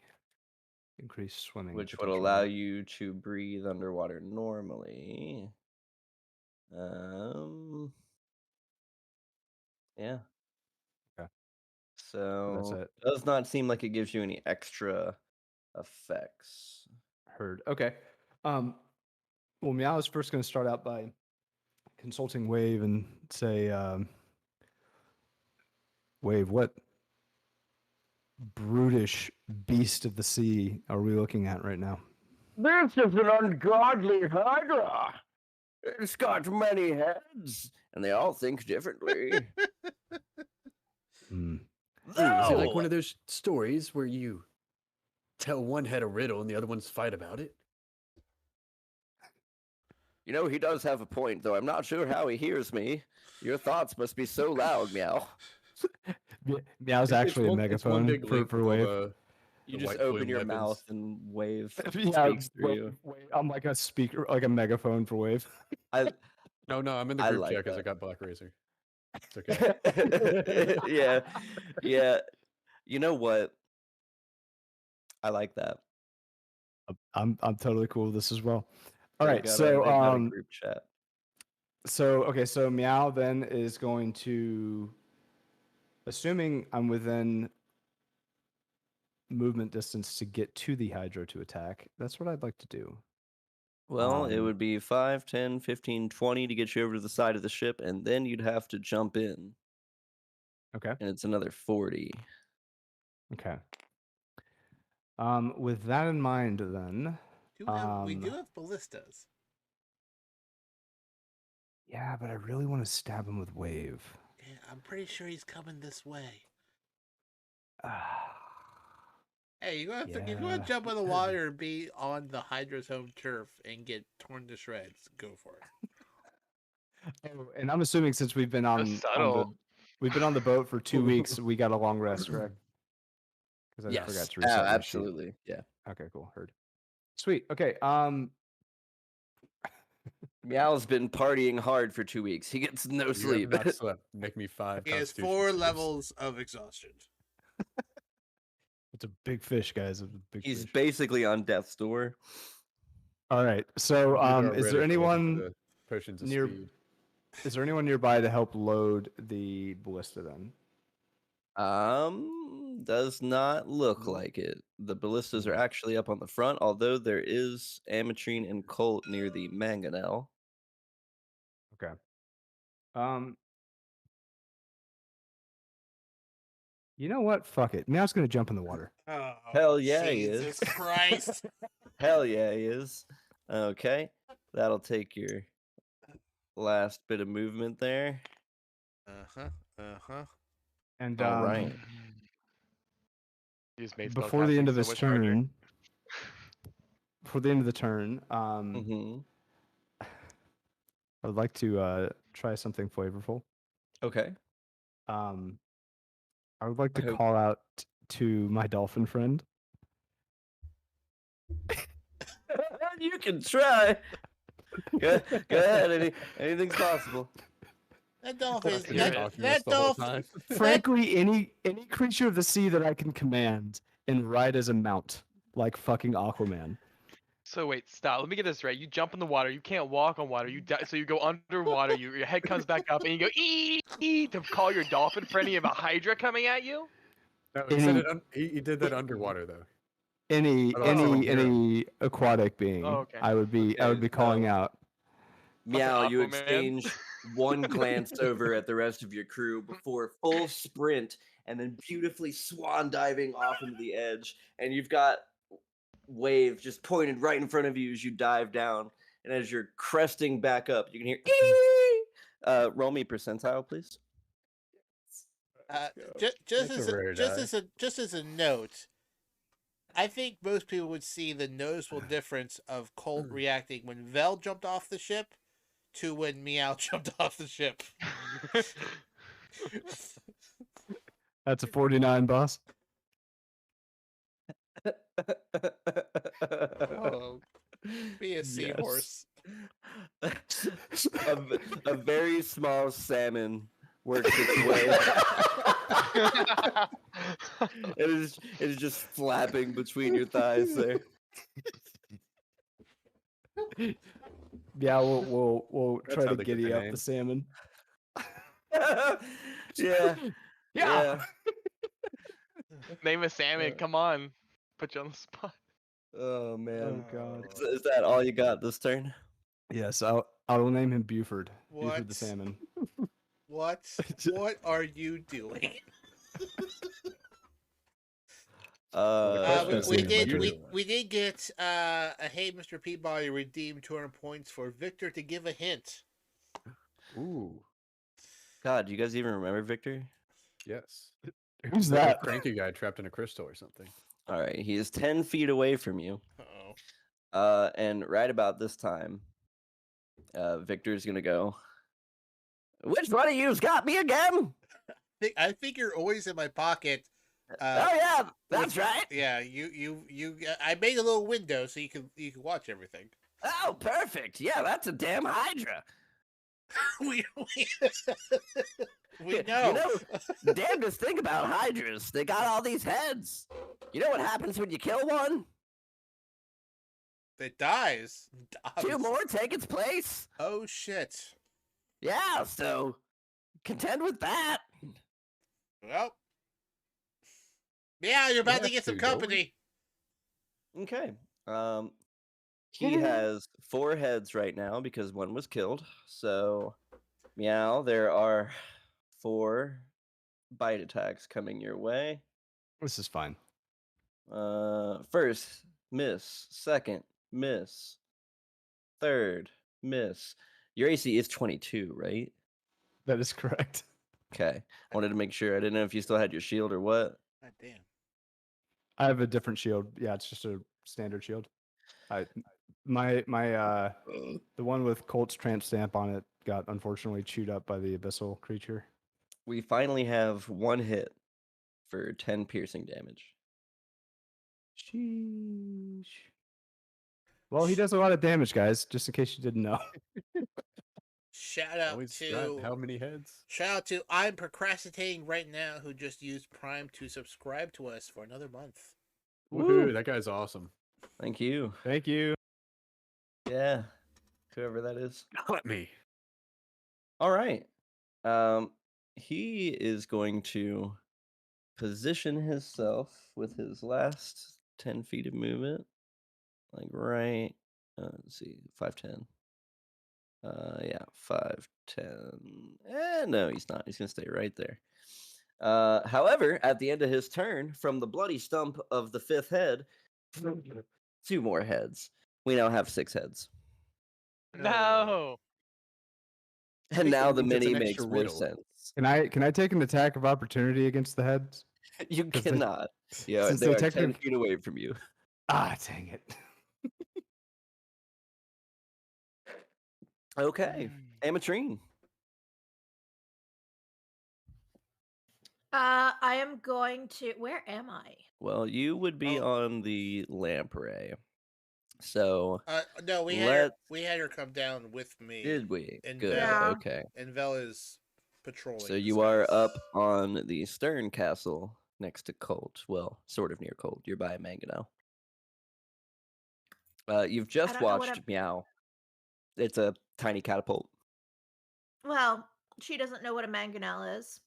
increased swimming which would potential, allow right? you to breathe underwater normally. Yeah. Okay. So That's it. does not seem like it gives you any extra effects. Heard. Okay. Well, Meow is first going to start out by consulting Wave and say, Wave, what brutish beast of the sea are we looking at right now? This is an ungodly Hydra. It's got many heads, and they all think differently. Hmm. Is it like one of those stories where you tell one head a riddle and the other ones fight about it? You know, he does have a point, though. I'm not sure how he hears me. Your thoughts must be so loud, Meow. Meow's actually a It's one megaphone big link for with all Wave. the You the just white open plume your weapons. mouth and Wave Yeah, speaks through you. I'm like a speaker, like a megaphone for Wave. No, I'm in the I group like chat because I that. got Black Razor. It's okay. yeah. You know what? I like that. I'm totally cool with this as well. All They right, got so a group chat. so Meow then is going to, assuming I'm within movement distance to get to the Hydra to attack, that's what I'd like to do. Well, it Um, would be 5, 10, 15, 20 to get you over to the side of the ship, and then you'd have to jump in, Okay. and it's another 40. Okay. With that in mind, then, We do have ballistas. yeah, but I really want to stab him with Wave. Yeah, I'm pretty sure he's coming this way. Hey, you're gonna Yeah. jump in the water and be on the Hydra's home turf and get torn to shreds. Go for it. Oh, and I'm assuming since we've been on the subtle. We've been on the boat for 2 weeks. We got a long rest, correct? Because I Yes. forgot to reset my sheet. Absolutely. Yeah. Okay, cool. Heard. Sweet. Okay. Meow's been partying hard for 2 weeks. He gets no You have sleep. not slept. Make me 5 He has constitution 4 saves. levels of exhaustion. It's a big fish, guys. It's a big He's fish. basically on death's door. All right. So, People are is ready there to look into anyone the potions of near- speed? is there anyone nearby to help load the ballista then? Does not look like it. The ballistas are actually up on the front, although there is Ametrine and Colt near the mangonel. Okay. You know what? Fuck it. Meow's gonna jump in the water. Oh, Hell yeah, he Jesus is. Christ. Hell yeah, he is. Okay, that'll take your last bit of movement there. And All right. Use mace before the end spellcasting of so his much harder. turn, before the end of the turn, Mm-hmm. I would like to try something flavorful. Okay. I would like to I hope- call out to my dolphin friend. You can try. Go ahead. Anything's possible. That dolphin is You're talking that, to that us the whole dolphin. time. Frankly, any creature of the sea that I can command and ride as a mount, like fucking Aquaman. So wait, stop. Let me get this right. You jump in the water. You can't walk on water. You die, so you go underwater. Your head comes back up, and you go ee to call your dolphin friend. You have a Hydra coming at you. No, he said it. He did that underwater though. Any aquatic being, Oh, okay. I would be Okay, calling so- out. Meow, you Aquaman. exchange one glance over at the rest of your crew before full sprint and then beautifully swan diving off into the edge. And you've got wave just pointed right in front of you as you dive down. And as you're cresting back up, you can hear ee! Roll me percentile, please. Just That's as a rare die. just as a note, I think most people would see the noticeable difference of Colt reacting when Vel jumped off the ship to when Meow jumped off the ship. That's a 49, boss. Oh, be a seahorse. a very small salmon works its way. It is just flapping between your thighs there. Yeah, we'll That's try how to they get giddy their up the name. salmon. Yeah. Name a salmon. Come on. Put you on the spot. Oh man. Oh god. Is that all you got this turn? Yes, I will name him Buford. What? Buford the salmon. What are you doing? question is, We what did you're we, doing. we did get a Hey Mr. Peabody redeemed 200 points for Victor to give a hint. Ooh, God, do you guys even remember Victor? yes. Who's Like a that? cranky guy trapped in a crystal or something. All right, he is 10 feet away from you. Uh-oh. And right about this time, Victor's gonna go. Which one of you's got me again? I think you're always in my pocket. Oh yeah, that's right. Yeah, you. I made a little window so you can watch everything. Oh, perfect. Yeah, that's a damn Hydra. we You know. know, damnedest thing about Hydras, they got all these heads. You know what happens when you kill one? It dies. 2 more take its place. Oh shit. Yeah, so contend with that. Well. Yeah, you're about to have get some to, don't we? company. Okay. He has 4 heads right now because one was killed. So, meow, there are 4 bite attacks coming your way. This is fine. First, miss. Second, miss. Third, miss. Your AC is 22, right? That is correct. Okay. Wanted to make sure. I didn't know if you still had your shield or what. God damn. I have a different shield. Yeah, it's just a standard shield. The one with Colt's tramp stamp on it got unfortunately chewed up by the abyssal creature. We finally have one hit for 10 piercing damage. Sheesh. Well, he does a lot of damage, guys, just in case you didn't know. Shout out Always forgot to how many heads? shout out to I'm procrastinating right now, who just used Prime to subscribe to us for another month. Woohoo! That guy's awesome. Thank you. Thank you. Yeah. Whoever that is. Let me. All right. He is going to position himself with his last 10 feet of movement. Like right. Let's see. 5'10". Yeah, 5'10". No, he's not. He's gonna stay right there. However, at the end of his turn, from the bloody stump of the 5th head, 2 more heads. We now have 6 heads. No. And now the means it's mini an makes extra more riddle. sense. Can I take an attack of opportunity against the heads? You 'Cause they- cannot. Yeah, since they they are 10 technic- feet away from you. Ah, dang it. Okay. Amatrine. I am going to. Where am I? Well, you would be Oh. on the lamprey. So, No, we had her come down with me. did we? And Good. Yeah. Okay. And Vel is patrolling. So the you are skies. up on the stern castle next to Colt. Well, sort of near Colt. You're by Mangonel. You've just don't know what watched I'm- Meow. It's a tiny catapult. Well, she doesn't know what a mangonel is.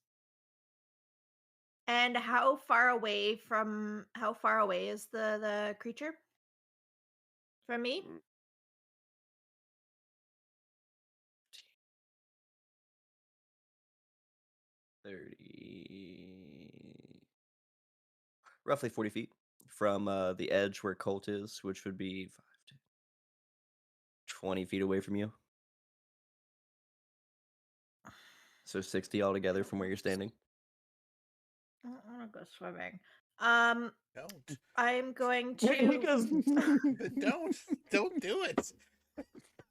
And how far away is the creature from me? 30, roughly 40 feet from the edge where Colt is, which would be 20 feet away from you. So 60 altogether from where you're standing. I don't want to go swimming. Don't. I'm going to. Don't do it.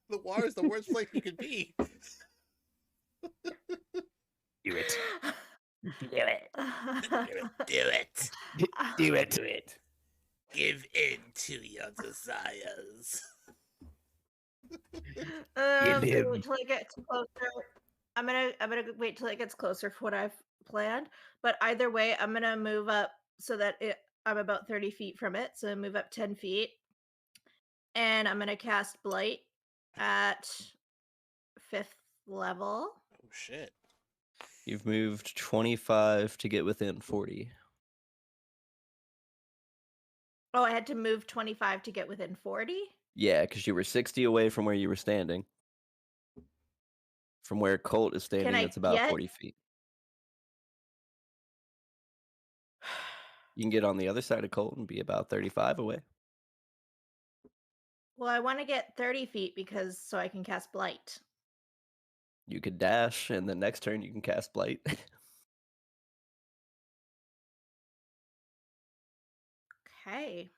The water is the worst place you could be. Do it. Do it. Do it. Do it. Give in to your desires. Wait till it gets closer. I'm gonna wait till it gets closer for what I've planned. But either way, I'm gonna move up so that I'm about 30 feet from it. So move up 10 feet, and I'm gonna cast Blight at 5th level. Oh shit. You've moved 25 to get within 40. Oh, I had to move 25 to get within 40. Yeah, because you were 60 away from where you were standing. From where Colt is standing, I it's about get- 40 feet. You can get on the other side of Colt and be about 35 away. Well, I want to get 30 feet so I can cast Blight. You could dash, and the next turn you can cast Blight. Okay.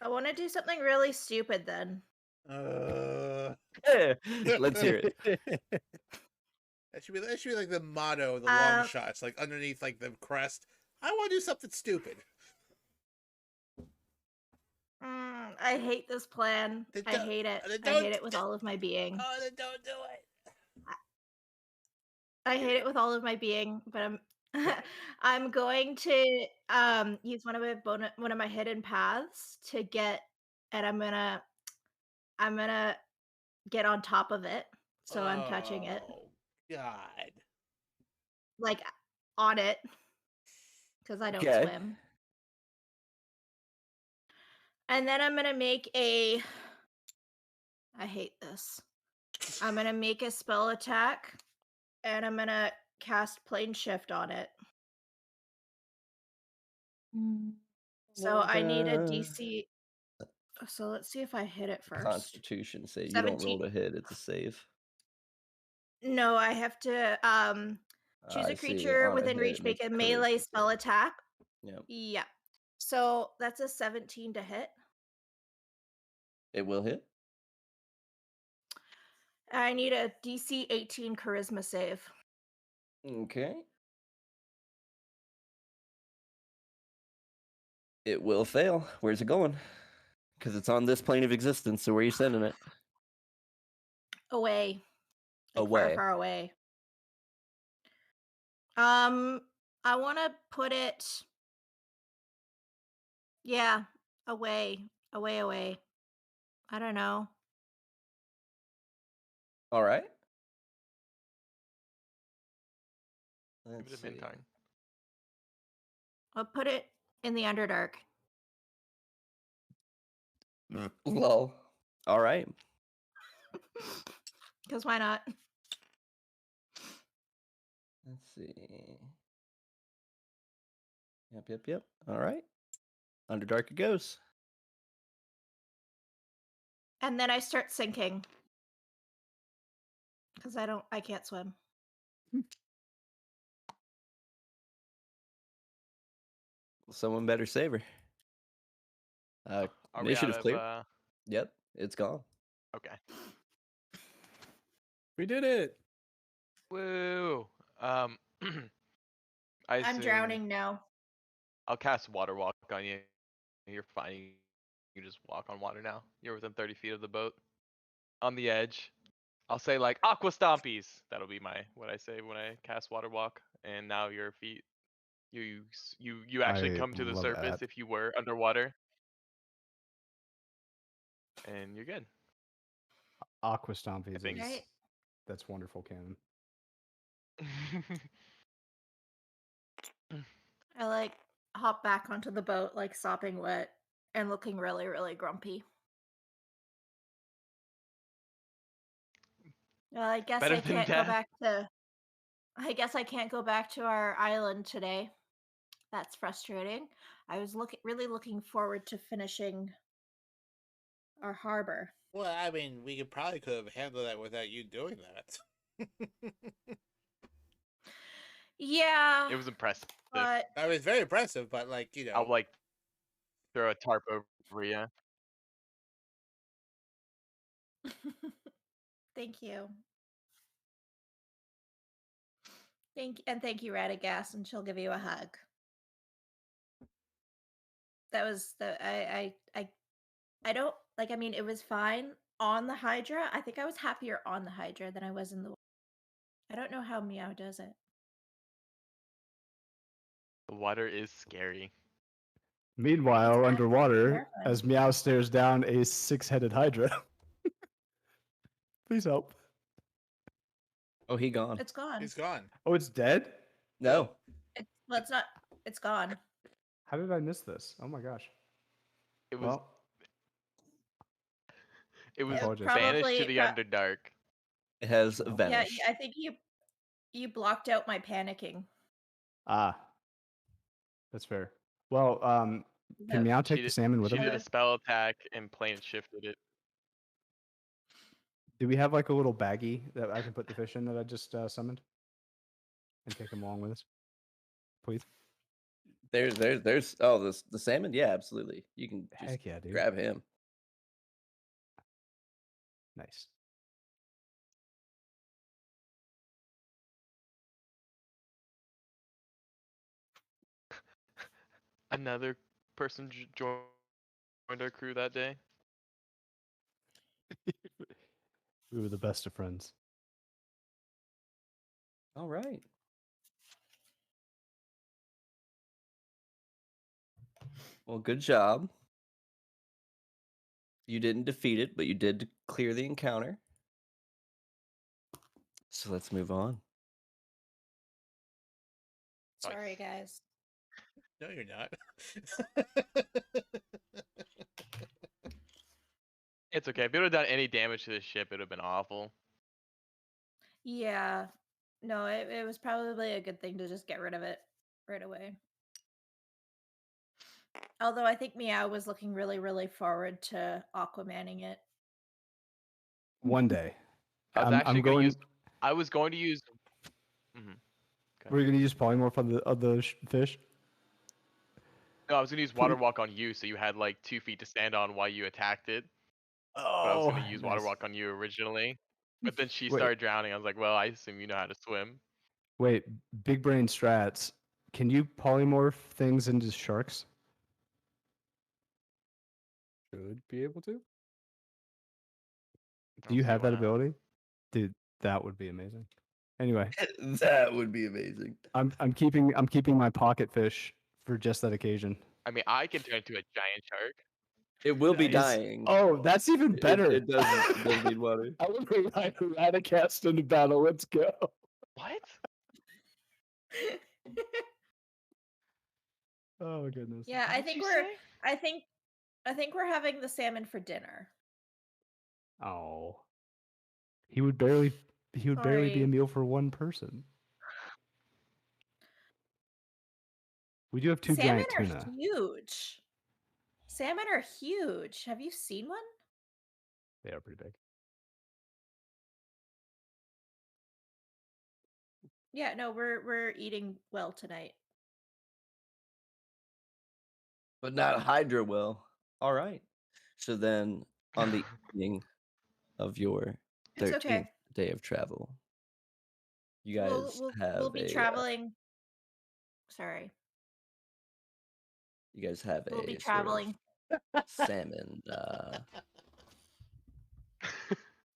I want to do something really stupid then. Let's hear it. That should be like the motto of the Um, Longshots, like underneath like the crest. I want to do something stupid. I hate this plan. Then I don't- hate it. then I don't- hate it with all of my being. Oh, then don't do it. I hate it with all of my being, but I'm going to use one of my hidden paths to get, and I'm gonna get on top of it, so I'm touching it, Oh, God. like on it, because I don't Okay. swim. And then I'm gonna make a. I hate this. I'm gonna make a spell attack, and I'm gonna cast plane shift on it. So I need a DC. So let's see if I hit it first. Constitution say you don't roll 17. to hit, it's a save. No, I have to choose I a see, creature on a within hit, reach, make make a a melee charisma spell save. attack. Yep. Yeah. So that's a 17 to hit. It will hit. I need a DC 18 charisma save. Okay. It will fail. Where's it going? Because it's on this plane of existence. So where are you sending it? Away. Like Away. Far, far away. I want to put it. Yeah, away. Away. I don't know. All right. Give Let's it a see. Mintarn. I'll put it in the Underdark. Lol. All right. Because why not? Let's see. Yep. All right. Underdark it goes. And then I start sinking. Because I can't swim. Someone better save her. Are we out Initiative of? clear. Yep, it's gone. Okay. We did it. Woo. I I'm assume drowning now. I'll cast Water Walk on you. You're fine. You just walk on water now. You're within 30 feet of the boat. On the edge. I'll say like Aqua Stompies. That'll be what I say when I cast Water Walk. And now your feet, you actually I come to the love surface that. if you were underwater. And you're good. Aqua Stompies think- is Right? that's wonderful canon. I like hop back onto the boat, like sopping wet and looking really, really grumpy. Well, I guess Better I than can't go death. back to. I guess I can't go back to our island today. That's frustrating. I was really looking forward to finishing our harbor. Well, I mean, we could have handled that without you doing that. Yeah, It was impressive. but That was very impressive, but like, I'll like throw a tarp over you. thank you. Thank you, Radagast, and she'll give you a hug. That was I don't like. I mean, it was fine on the Hydra. I think I was happier on the Hydra than I was in the. I don't know how Meow does it. The water is scary. Meanwhile, It's underwater, terrifying. as Meow stares down a six-headed Hydra. Please help. Oh, he gone. It's gone. He's gone. Oh, it's dead? No. It's not. It's gone. How did I miss this? Oh my gosh. It was Well, it was apologize. banished to Probably- the Underdark. It has Well, Yeah, vanished. I think you blocked out my panicking. that's fair. Well, No, can Meow take She the did- salmon with She him? did a spell attack and plane shifted it. Do we have like a little baggie that I can put the fish in that I just summoned? And take him along with us? Please? There's oh the salmon? Yeah, absolutely. You can just Heck yeah, dude. grab him. Nice. Another person joined our crew that day. We were the best of friends. All right. Well, good job. You didn't defeat it, but you did clear the encounter. So let's move on. Sorry, Nice. guys. No, you're not. It's okay. If it would have done any damage to the ship, it would have been awful. Yeah. No, it was probably a good thing to just get rid of it right away. Although I think Meow was looking really, really forward to Aquamanning it. One day. I was I'm actually going going. to use. I was going to use. We're gonna use polymorph on the fish. No, I was going to use Water Walk on you, so you had like 2 feet to stand on while you attacked it. But I was Oh, going to use Water Walk on you originally. But then she Wait. started drowning. I was like, well, I assume you know how to swim. Wait, big brain strats. Can you polymorph things into sharks? Should be able to. Do you Don't see have why that not. ability? Dude, that would be amazing. Anyway, That would be amazing. I'm keeping my pocket fish for just that occasion. I mean, I can turn into a giant shark. It will be Is- dying. Oh, that's even better. It does need water. I would bring Radicast into battle. Let's go. What? Oh goodness. Yeah, I What'd think you we're say? I think we're having the salmon for dinner. Oh. He would barely be a Sorry. meal for one person. We do have two Salmon giant are tuna. huge. Salmon are huge. Have you seen one? They are pretty big. Yeah, no, we're eating well tonight. But not Hydra will. All right. So then on the evening of your It's 13th okay. day of travel, you guys have We'll be traveling. Sorry. you guys have We'll be a sort traveling. of salmon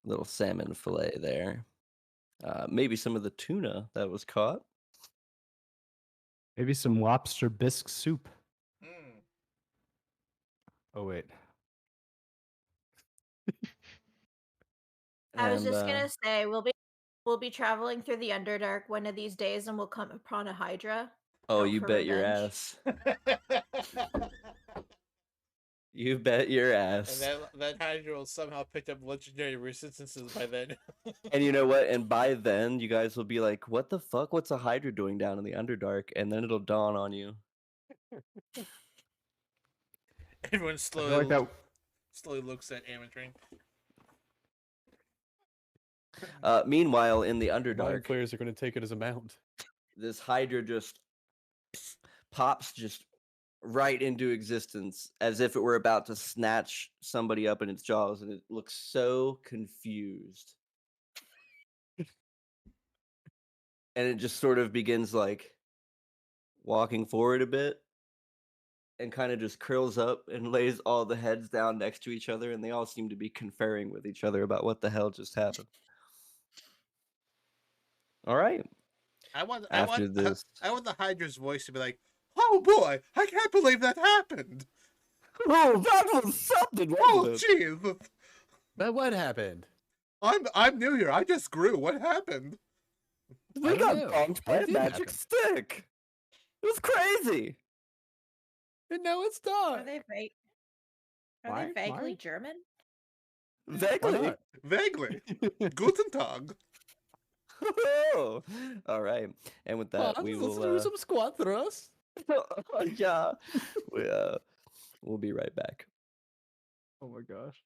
little salmon fillet there. Maybe some of the tuna that was caught. Maybe some lobster bisque soup. Mm. Oh wait. I was And, just gonna say we'll be traveling through the Underdark one of these days, and we'll come upon a Hydra. oh, out you for bet your revenge. ass. You bet your And ass. that Hydra will somehow pick up legendary resistances by then. And you know what? And by then, you guys will be like, "What the fuck? What's a Hydra doing down in the Underdark?" And then it'll dawn on you. Everyone I feel like that. slowly looks at Amatring. Meanwhile, in the Mind Underdark, players are going to take it as a mount. this Hydra just pops just right into existence as if it were about to snatch somebody up in its jaws, and it looks so confused. And it just sort of begins like walking forward a bit and kind of just curls up and lays all the heads down next to each other, and they all seem to be conferring with each other about what the hell just happened. All right. I want This, I want the Hydra's voice to be like, "Oh boy, I can't believe that happened. oh, that was something. Oh jeez, But what happened? I'm new here. I just grew. What happened?" We I don't got know. bonked by What a did magic happen? stick. It was crazy. And no, it's Are not. they vague? Are Why? they vaguely Why? German? Why Vaguely. not? Vaguely. Guten Tag. All right. And with that, we Let's will. do some squat thrusts. Yeah. We'll be right back. Oh my gosh.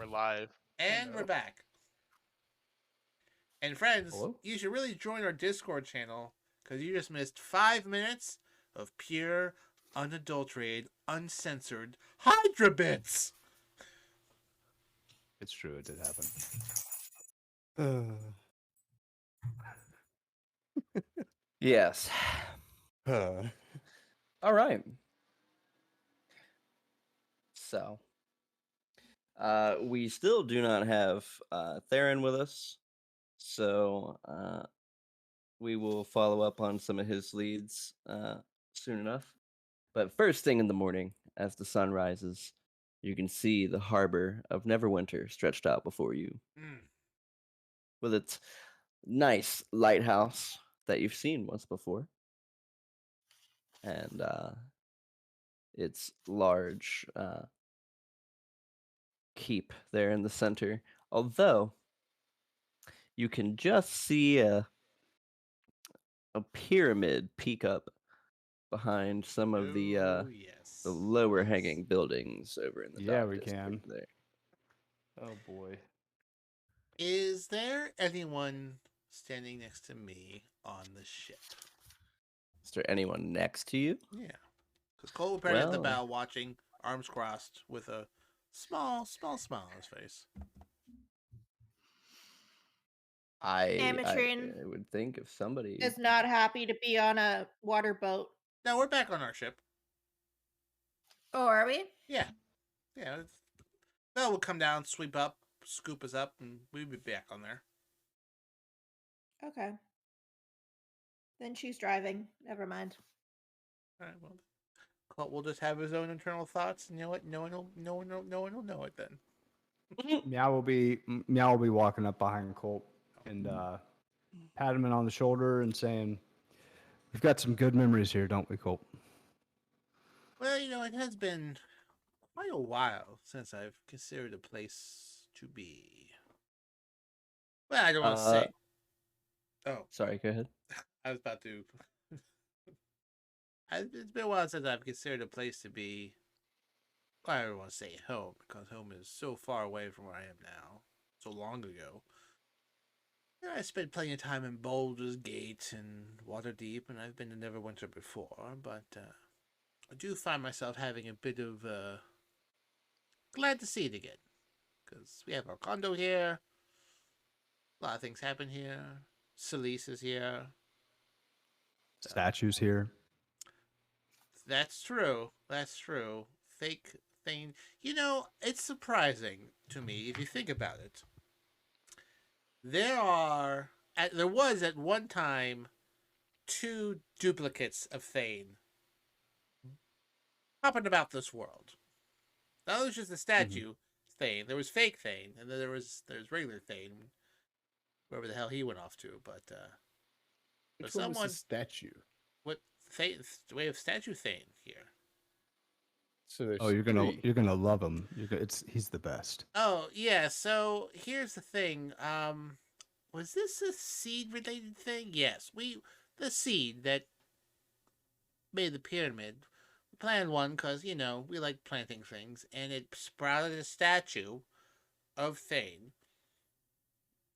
live. And we're Hello. back. And friends, Hello? you should really join our Discord channel because you just missed 5 minutes of pure, unadulterated, uncensored Hydra bits. It's true. It did happen. Yes. All right. So, we still do not have Theron with us, so we will follow up on some of his leads soon enough. But first thing in the morning, as the sun rises, you can see the harbor of Neverwinter stretched out before you, Mm. with its nice lighthouse that you've seen once before, and its large keep there in the center. Although you can just see a pyramid peek up behind some of the yes. lower hanging buildings over in the Yeah, dock we district can. there. Oh boy. Is there anyone standing next to me on the ship? Is there anyone next to you? Yeah. Because Cole will probably at the Well- bow watching, arms crossed, with a small smile on his face. I Amatrin would think if somebody is not happy to be on a water boat. No, we're back on our ship. Oh, are we? Yeah. Yeah. No, we'll come down, sweep up, scoop us up, and we'll be back on there. Okay. Then she's driving. Never mind. All right, well, Colt will just have his own internal thoughts, and you know what? No one will know it then. Meow will be walking up behind Colt and pat him on the shoulder and saying, "We've got some good memories here, don't we, Colt?" Well, you know, it has been quite a while since I've considered a place to be. Well, I don't want to say. Oh, Sorry, go ahead. I was about to. It's been a while since I've considered a place to be. Well, I don't want to say home because home is so far away from where I am now, so long ago. Yeah, I spent plenty of time in Baldur's Gate and Waterdeep, and I've been to Neverwinter before, but I do find myself having a bit of glad to see it again, because we have our condo here. A lot of things happen here. Celise is here. Statues here. That's true. That's true. Fake thing. You know, it's surprising to me if you think about it. There was at one time 2 duplicates of Thane hopping about this world. That was just a statue Thane. There was fake Thane, and then there's regular Thane, wherever the hell he went off to. But Which but one was someone the statue? what Thane? We have statue Thane here. So there's Oh, you're three. gonna love him. He's the best. Oh yeah. So here's the thing. Was this a seed related thing? Yes. The seed that made the pyramid. We planned one because we like planting things, and it sprouted a statue of Thane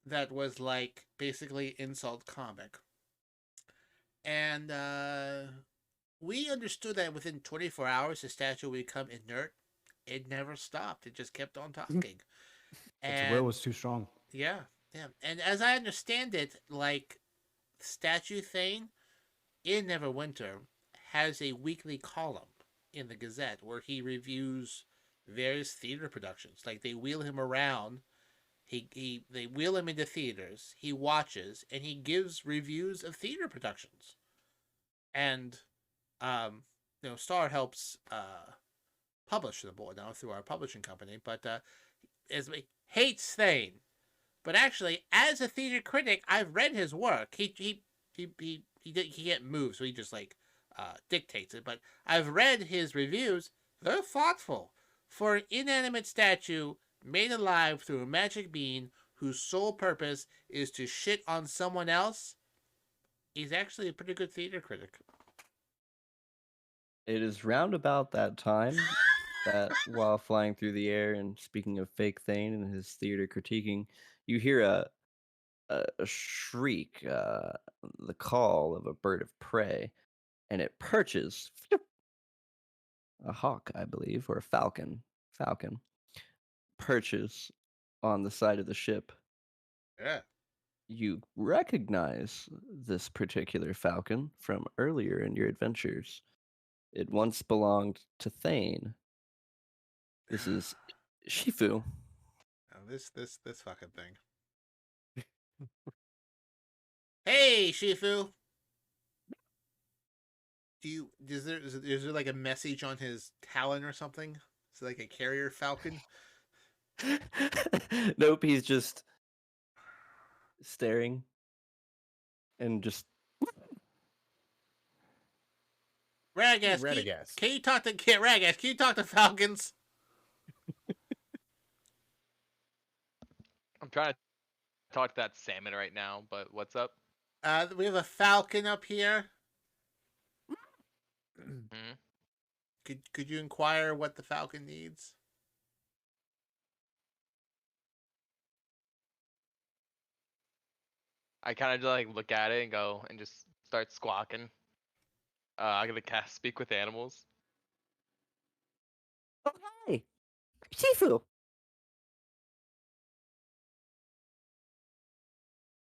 that was like basically insult comic. And we understood that within 24 hours the statue would become inert. It never stopped. It just kept on talking. Its will was too strong. Yeah, yeah. And as I understand it, like Statue Thane in Neverwinter has a weekly column in the Gazette where he reviews various theater productions. Like they wheel him around. They wheel him into theaters. He watches and he gives reviews of theater productions. And Star helps publish the board now through our publishing company, but hates Thane. But actually, as a theater critic, I've read his work. He can't move, so he just dictates it. But I've read his reviews. They're thoughtful. For an inanimate statue made alive through a magic bean whose sole purpose is to shit on someone else, he's actually a pretty good theater critic. It is round about that time that while flying through the air, and speaking of fake Thane and his theater critiquing, you hear a shriek, the call of a bird of prey, and it perches, a hawk, I believe, or a falcon, perches on the side of the ship. Yeah. You recognize this particular falcon from earlier in your adventures. It once belonged to Thane. This is Shifu. Oh, this fucking thing. Hey, Shifu. Is there like a message on his talon or something? Is it like a carrier falcon? Nope, he's just staring and just Radagast, Radagast. can you talk to Radagast? Can you talk to falcons? I'm trying to talk to that salmon right now, but what's up? We have a falcon up here. Mhm. Could you inquire what the falcon needs? I kind of just like look at it and go and just start squawking. I'm gonna cast Speak with Animals. oh hey, Shifu.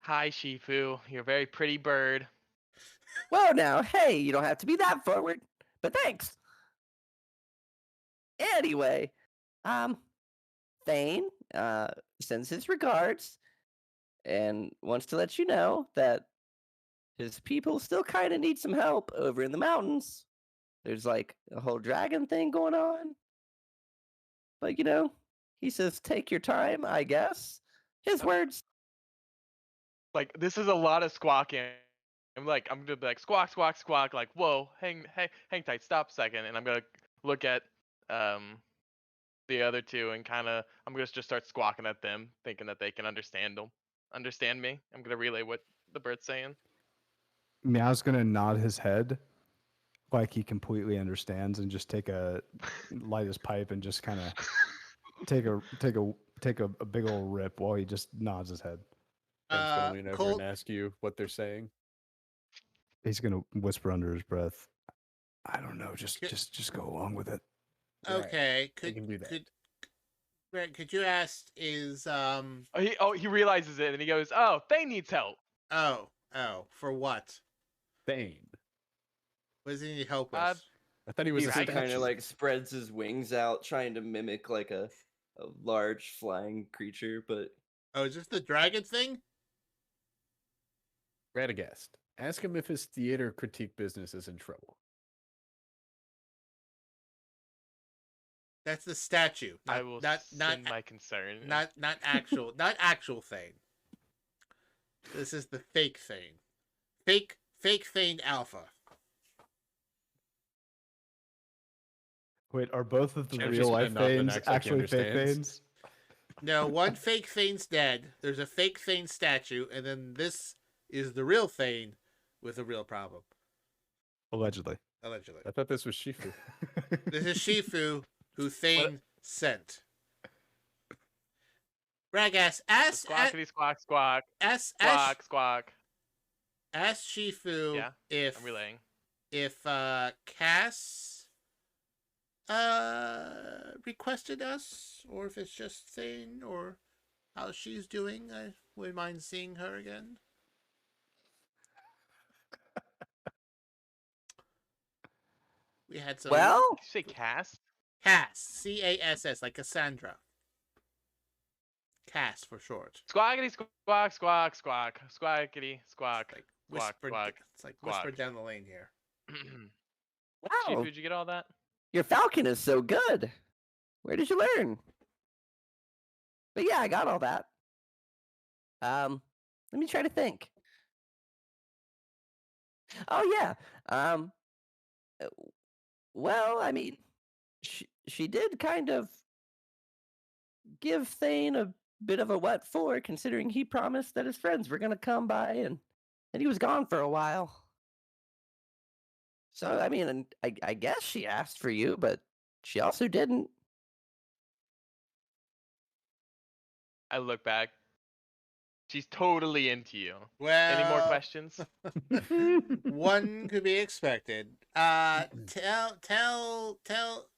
Hi, Shifu. You're a very pretty bird. Whoa now, hey, you don't have to be that forward, but thanks. Anyway, Thane sends his regards and wants to let you know that his people still kind of need some help over in the mountains. There's like a whole dragon thing going on. But he says take your time, I guess. His words. Like, this is a lot of squawking. I'm gonna be like squawk, squawk, squawk. Like, whoa, hang tight, stop a second, and I'm gonna look at the other two and I'm gonna just start squawking at them, thinking that they can understand me. I'm gonna relay what the bird's saying. Meow's gonna nod his head like he completely understands and just light his pipe and just kind of take a big old rip while he just nods his head. Ben's gonna lean over Colt, and ask you what they're saying. He's gonna whisper under his breath, "I don't know, just go along with it." okay. You can do that. Could you ask is He realizes it and he goes, oh, Thane needs help. oh for what? Thane. What does he need help with? Uh, I thought he was He a kind of statue. like spreads his wings out, trying to mimic like a large flying creature, but Oh, is this the dragon thing? Radagast. Ask him if his theater critique business is in trouble. That's the statue. I will send my concern. Not actual Thane. This is the fake Thane. Fake Thane Alpha. Wait, are both of the Chim's real just life gonna nod and Thanes act like he actually fake understands. Thanes? No, one fake Thane's dead. There's a fake Thane statue, and then this is the real Thane with a real problem. Allegedly. Allegedly. I thought this was Shifu. This is Shifu, who Thane sent. Ragas, ask Squawkity squawk squawk. Squawk squawk. ask Shifu Yeah, if I'm relaying. if Cass requested us, or if it's just Thane, or how she's doing. I wouldn't mind seeing her again. We had some Did you say cast? Cass, Cass, like Cassandra. Cass for short. Squawkity squawk squawk squawk. Squawkity squawk. Like Squawk whispered. squawk. It's like squawk. whispered down the lane here. wow, Shifu, did you get all that? your falcon is so good. Where did you learn? But yeah, I got all that. Let me try to think. Oh yeah. Well, I mean, she did kind of give Thane a bit of a what for, considering he promised that his friends were gonna come by, and he was gone for a while. So I mean, I guess she asked for you, but she also didn't. I look back. She's totally into you. Well, Any more questions? one could be expected. Tell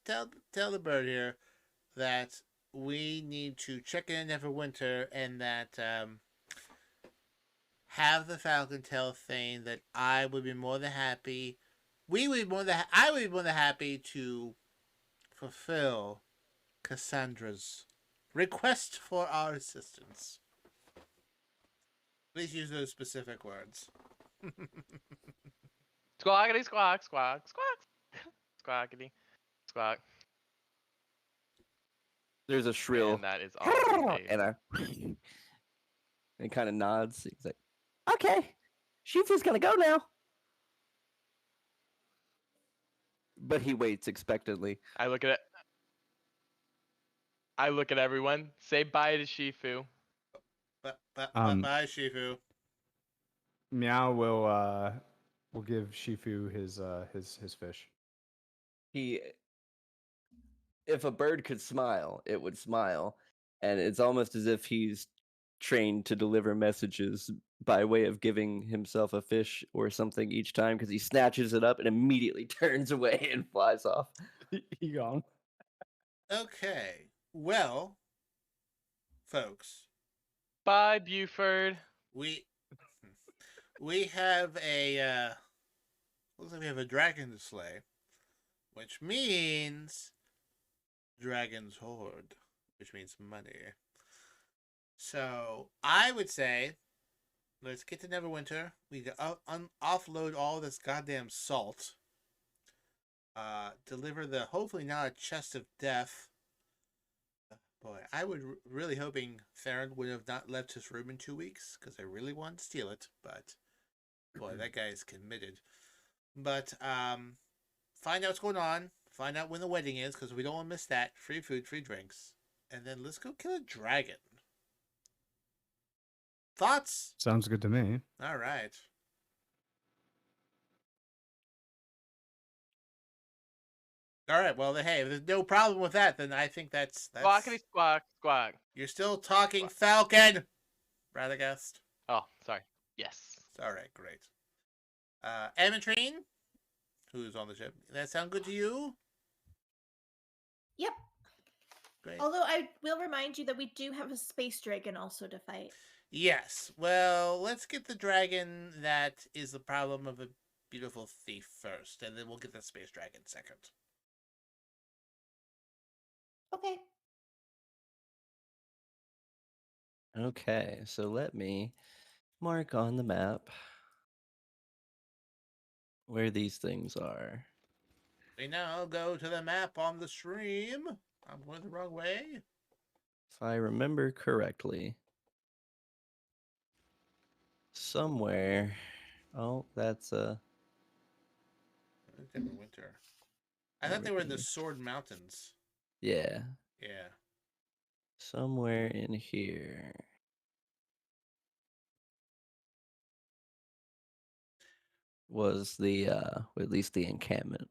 the bird here that we need to check in Neverwinter and that have the Falcon tell Thane that I would be more than happy. I would be more than happy to fulfill Cassandra's request for our assistance. Please use those specific words. Squawkity squawk, squawk, squawk. Squawkity squawk. There's a shrill And that is all. and it kind of nods. He's like, "Okay, Shifu's gonna go now." But he waits expectantly. I look at everyone. Say bye to Shifu. Bye, Shifu. Meow will give Shifu his fish. If a bird could smile, it would smile, and it's almost as if he's trained to deliver messages by way of giving himself a fish or something each time, because he snatches it up and immediately turns away and flies off. He gone. Okay. Well, folks, Bye, Buford. we have a looks like we have a dragon to slay, which means dragon's horde, which means money. So I would say, let's get to Neverwinter. We offload all this goddamn salt. Deliver the hopefully not a chest of death. Boy, I would really hoping Theron would have not left his room in 2 weeks because I really wanted to steal it. But boy, that guy is committed. But find out what's going on. Find out when the wedding is because we don't want to miss that. Free food, free drinks, and then let's go kill a dragon. Thoughts? Sounds good to me. All right. All right. Well, hey, if there's no problem with that, then I think that's Squawkity squawk, squawk. You're still talking Falcon, Radagast. Oh, sorry. Yes. All right, great. Emetrine, who's on the ship. That sound good to you? Yep. Great. Although I will remind you that we do have a space dragon also to fight. Yes. Well, let's get the dragon that is the problem of a beautiful thief first, and then we'll get the space dragon second. Okay. Okay, so let me mark on the map where these things are. We now go to the map on the stream. I'm going the wrong way. If I remember correctly, somewhere. Oh, that's Neverwinter. I thought they were in the Sword Mountains. yeah, Yeah. somewhere in here. Was the at least the encampment.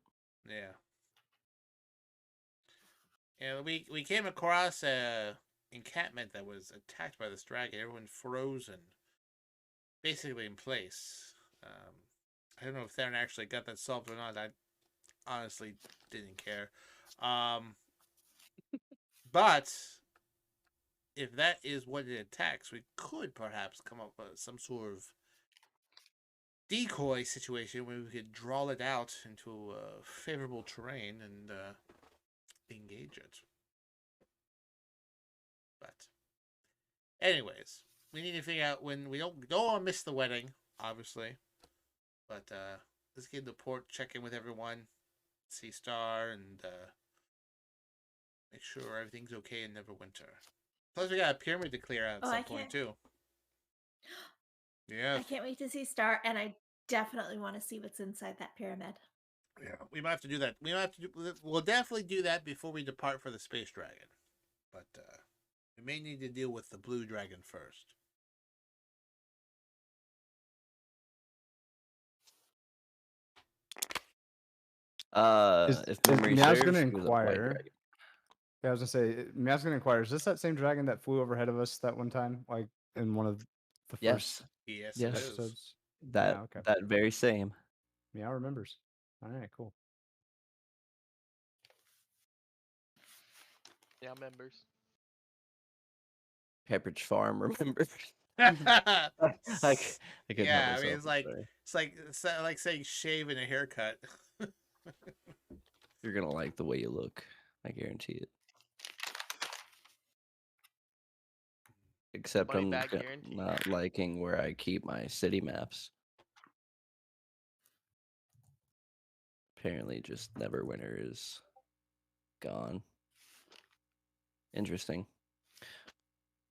Yeah. Yeah, we came across a encampment that was attacked by this dragon. Everyone's frozen, basically in place. I don't know if Theron actually got that solved or not. I honestly didn't care. But if that is what it attacks, we could perhaps come up with some sort of decoy situation where we could draw it out into favorable terrain and engage it. But anyways, we need to figure out when we don't want to miss the wedding, obviously. But let's get to port, check in with everyone, see Star, and make sure everything's okay in Neverwinter. Plus, we got a pyramid to clear out at some point too. Yeah. I can't wait to see Star, and I definitely want to see what's inside that pyramid. Yeah, we might have to do that. We'll definitely do that before we depart for the space dragon. But we may need to deal with the blue dragon first. If memory Meow's serves, gonna he was a white inquire. dragon. Yeah, I was gonna say, Meow's gonna inquire. Is this that same dragon that flew overhead of us that one time, like in one of the Yes, first Yes, Yes. it is. episodes? that okay. that very same. Meow remembers. All right, cool. Yeah, members. Pepperidge Farm, remember? Yeah, I couldn't help I myself. mean, I'm sorry. it's like saying shave and a haircut. You're gonna like the way you look. I guarantee it. Except Money I'm back guarantee. not liking where I keep my city maps. Apparently, just Neverwinter is gone. Interesting.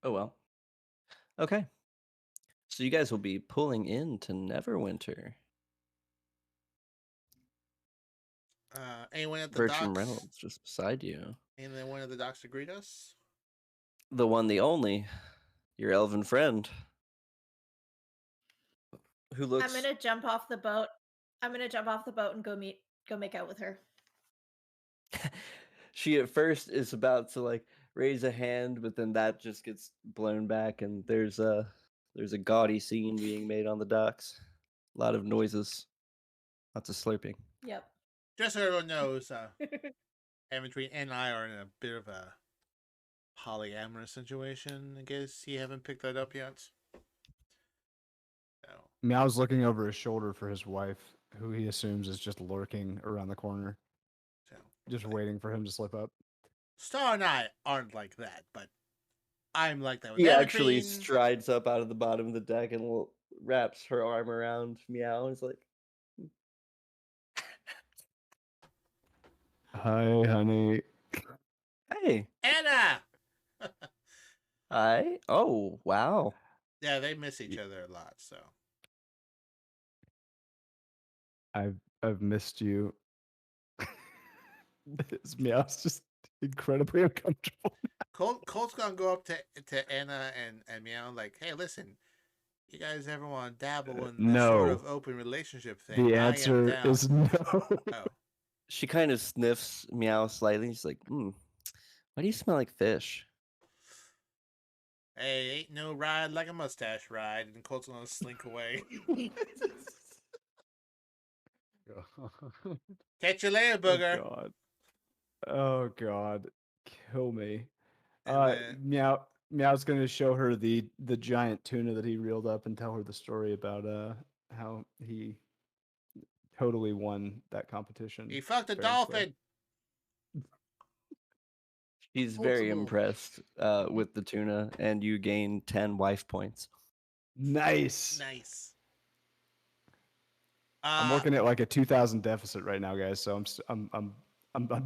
Oh well. Okay. So you guys will be pulling into Neverwinter. Anyone at the Bertram docks? Reynolds just beside you. Anyone at the docks to greet us? The one, the only, your elven friend. Who looks I'm gonna jump off the boat. I'm gonna jump off the boat and go make out with her. she at first is about to like raise a hand, but then that just gets blown back and there's a gaudy scene being made on the docks. A lot of noises. Lots of slurping. Yep. Just so everyone knows, Ametry and I are in a bit of a polyamorous situation. I guess you haven't picked that up yet. So, Meow's looking over his shoulder for his wife, who he assumes is just lurking around the corner, so just like, waiting for him to slip up. Star and I aren't like that, but I'm like that with He actually Ametry. strides up out of the bottom of the deck and wraps her arm around Meow and is like, Hi, honey. hey, Anna! hi. Oh, wow. Yeah, they miss each other a lot, so. I've missed you. His Meow's just incredibly uncomfortable. Colt's gonna go up to Anna and Meow like, hey, listen, you guys ever want to dabble in this sort no. of open relationship thing? The I am answer down. is no. Oh. She kind of sniffs Meow slightly. She's like, why do you smell like fish? Hey, ain't no ride like a mustache ride, and Colt's gonna slink away. Catch you later, booger. Oh god. Oh god. Kill me. And then- Meow's gonna show her the giant tuna that he reeled up and tell her the story about how he totally won that competition. He fucked a fair and square. dolphin. He's Colt's very a little- impressed with the tuna, and you gain 10 wife points. Nice. Nice. I'm working at like a 2,000 deficit right now, guys. So I'm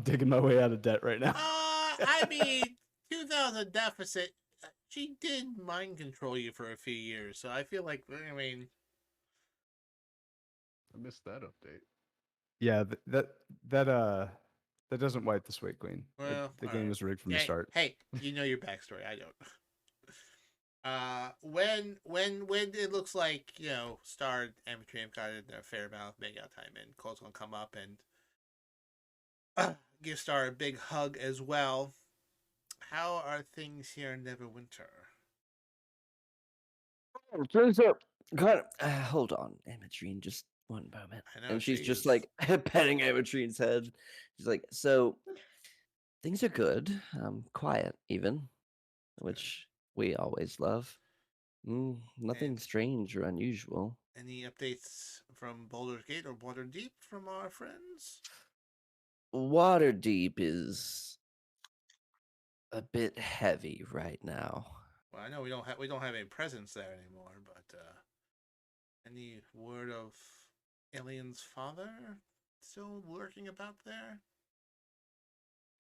digging my way out of debt right now. I mean, 2,000 deficit. She did mind control you for a few years, so I feel like, I mean, I missed that update. Yeah, that doesn't wipe the slate clean. well, The all game right. was rigged from the Hey, start. Hey, you know your backstory. I don't. When it looks like, you know, Star and Ametry got in a fair amount of makeout time, and Cole's gonna come up and give Star a big hug as well. How are things here in Neverwinter? God, hold on, Ametrine, just one moment. I know And she's just she's- like petting Ametrine's head. She's like, so things are good, quiet even, which we always love. Nothing And- strange or unusual. Any updates from Boulder's Gate or Waterdeep from our friends? Waterdeep is a bit heavy right now. Well, I know we don't have any presence there anymore, but any word of Alien's father still lurking about there?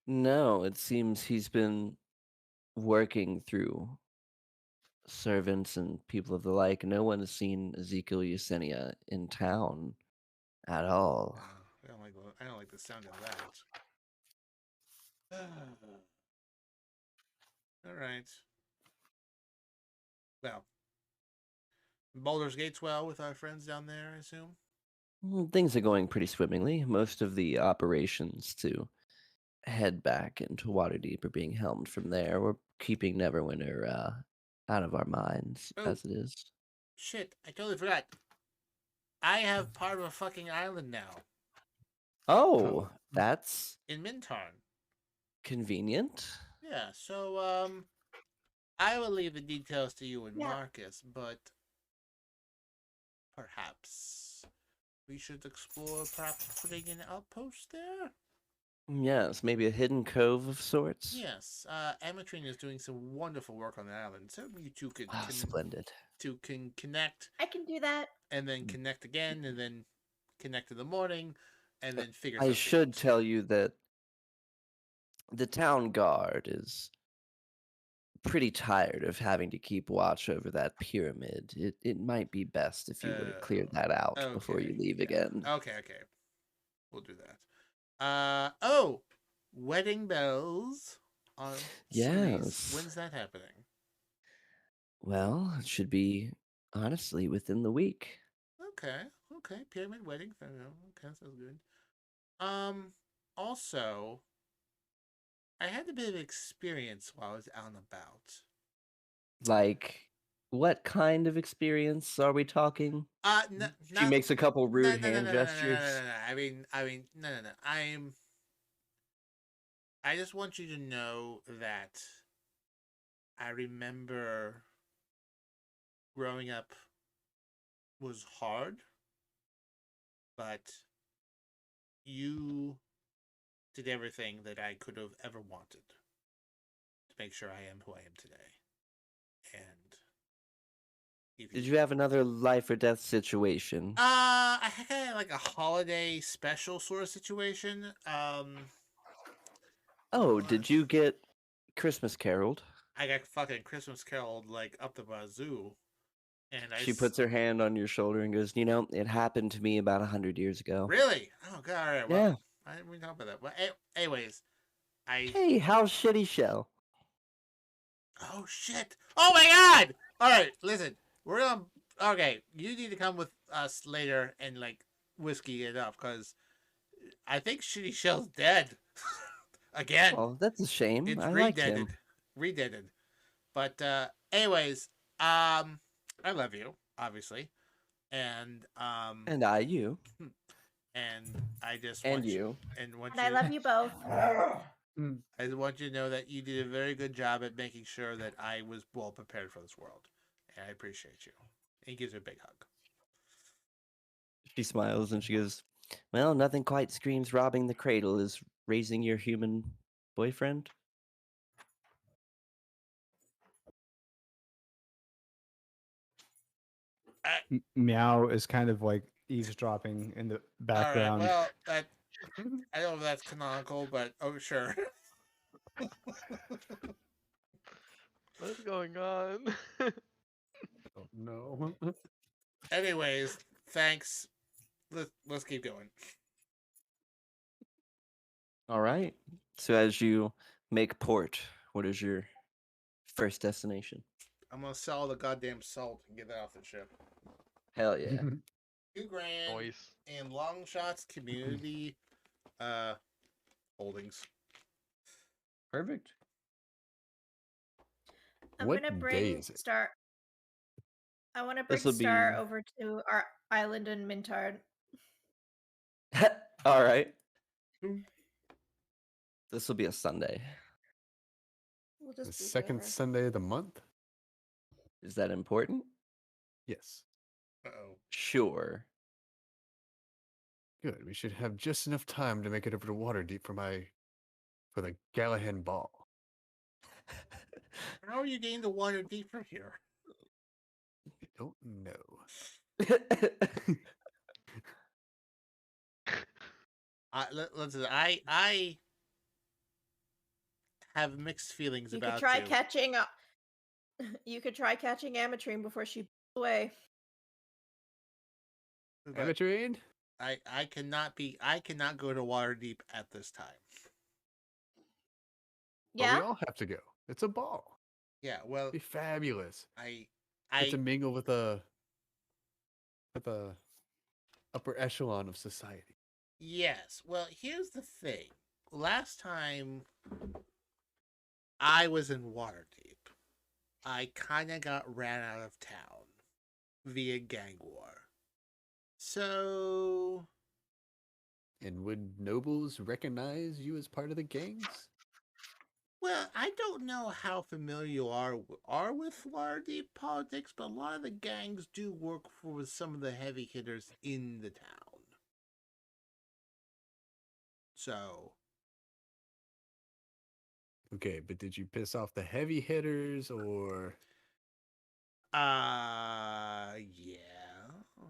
No, it seems he's been working through servants and people of the like. No one has seen Ezekiel Yesenia in town at all. I don't like the sound of that. All right. Well, Baldur's Gate's well with our friends down there, I assume. Things are going pretty swimmingly. Most of the operations to head back into Waterdeep are being helmed from there. We're keeping Neverwinter out of our minds Oh. as it is. Shit, I totally forgot. I have part of a fucking island now Oh, that's in Mintarn. convenient. Yeah, so I will leave the details to you and Yeah. Marcus, but perhaps we should explore perhaps putting an outpost there? Yes, maybe a hidden cove of sorts. Yes, Amatrine is doing some wonderful work on the island, so you two can Splendid. connect I can do that. and then connect again and then connect in the morning and then figure I something should out. tell you that the town guard is pretty tired of having to keep watch over that pyramid. It might be best if you would have cleared that out before you Okay, leave yeah. again. Okay. We'll do that. Wedding bells on Cerise. Yes. When's that happening? Well, it should be honestly within the week. Okay. Pyramid wedding. Okay, sounds good. Also, I had a bit of experience while I was out and about. Like, what kind of experience are we talking? She makes a couple rude hand gestures. No. I mean, no. I just want you to know that I remember growing up was hard, but you did everything that I could have ever wanted to make sure I am who I am today. And Did you have another life or death situation? I had kind of like a holiday special sort of situation. Oh, did you get Christmas caroled? I got fucking Christmas caroled like up the wazoo, and She puts her hand on your shoulder and goes, "You know, it happened to me about 100 years ago." Really? Oh god! All right. Well, Yeah. I didn't really talk about that. But anyways, Hey, how's Shitty Shell? Oh shit! Oh my god! All right, listen. We're gonna. Okay, you need to come with us later and like whiskey it up because I think Shitty Shell's dead again. Oh, that's a shame. It's I like him. redeaded. But anyways, I love you, obviously, and And I you. and I just And want you. and want And I love you both. I just want you to know that you did a very good job at making sure that I was well prepared for this world, and I appreciate you. And he gives her a big hug. She smiles and she goes, "Well, nothing quite screams robbing the cradle as raising your human boyfriend." Meow is kind of like eavesdropping in the background. All right, well, I don't know if that's canonical, but oh sure. What's going on? Oh, no. Anyways, thanks. Let's keep going. All right. So as you make port, what is your first destination? I'm gonna sell the goddamn salt and get that off the ship. Hell yeah. $2,000 Noise. in Longshots community holdings. Perfect. I'm What gonna day bring is it? Star. I want to bring This'll Star be- over to our island in Mintard. All right. This will be a Sunday. We'll The just be second whoever. Sunday of the month? Is that important? Yes. Uh-oh. Sure. Good. We should have just enough time to make it over to Waterdeep for the Gallahan Ball. How are you getting the water deep from here? I don't know. Listen, I have mixed feelings You about could try you. catching. You could try catching Amatrine before she pulls away. but Amateur? I cannot go to Waterdeep at this time. But Yeah. we all have to go. It's a ball. Yeah, well, It'd be fabulous. I Get to mingle with a upper echelon of society. Yes. Well, here's the thing. Last time I was in Waterdeep, I kind of got ran out of town via gang war. So, And would nobles recognize you as part of the gangs? well, I don't know how familiar you are with Waterdeep politics, but a lot of the gangs do work for some of the heavy hitters in the town. So, Okay, but did you piss off the heavy hitters or? yeah.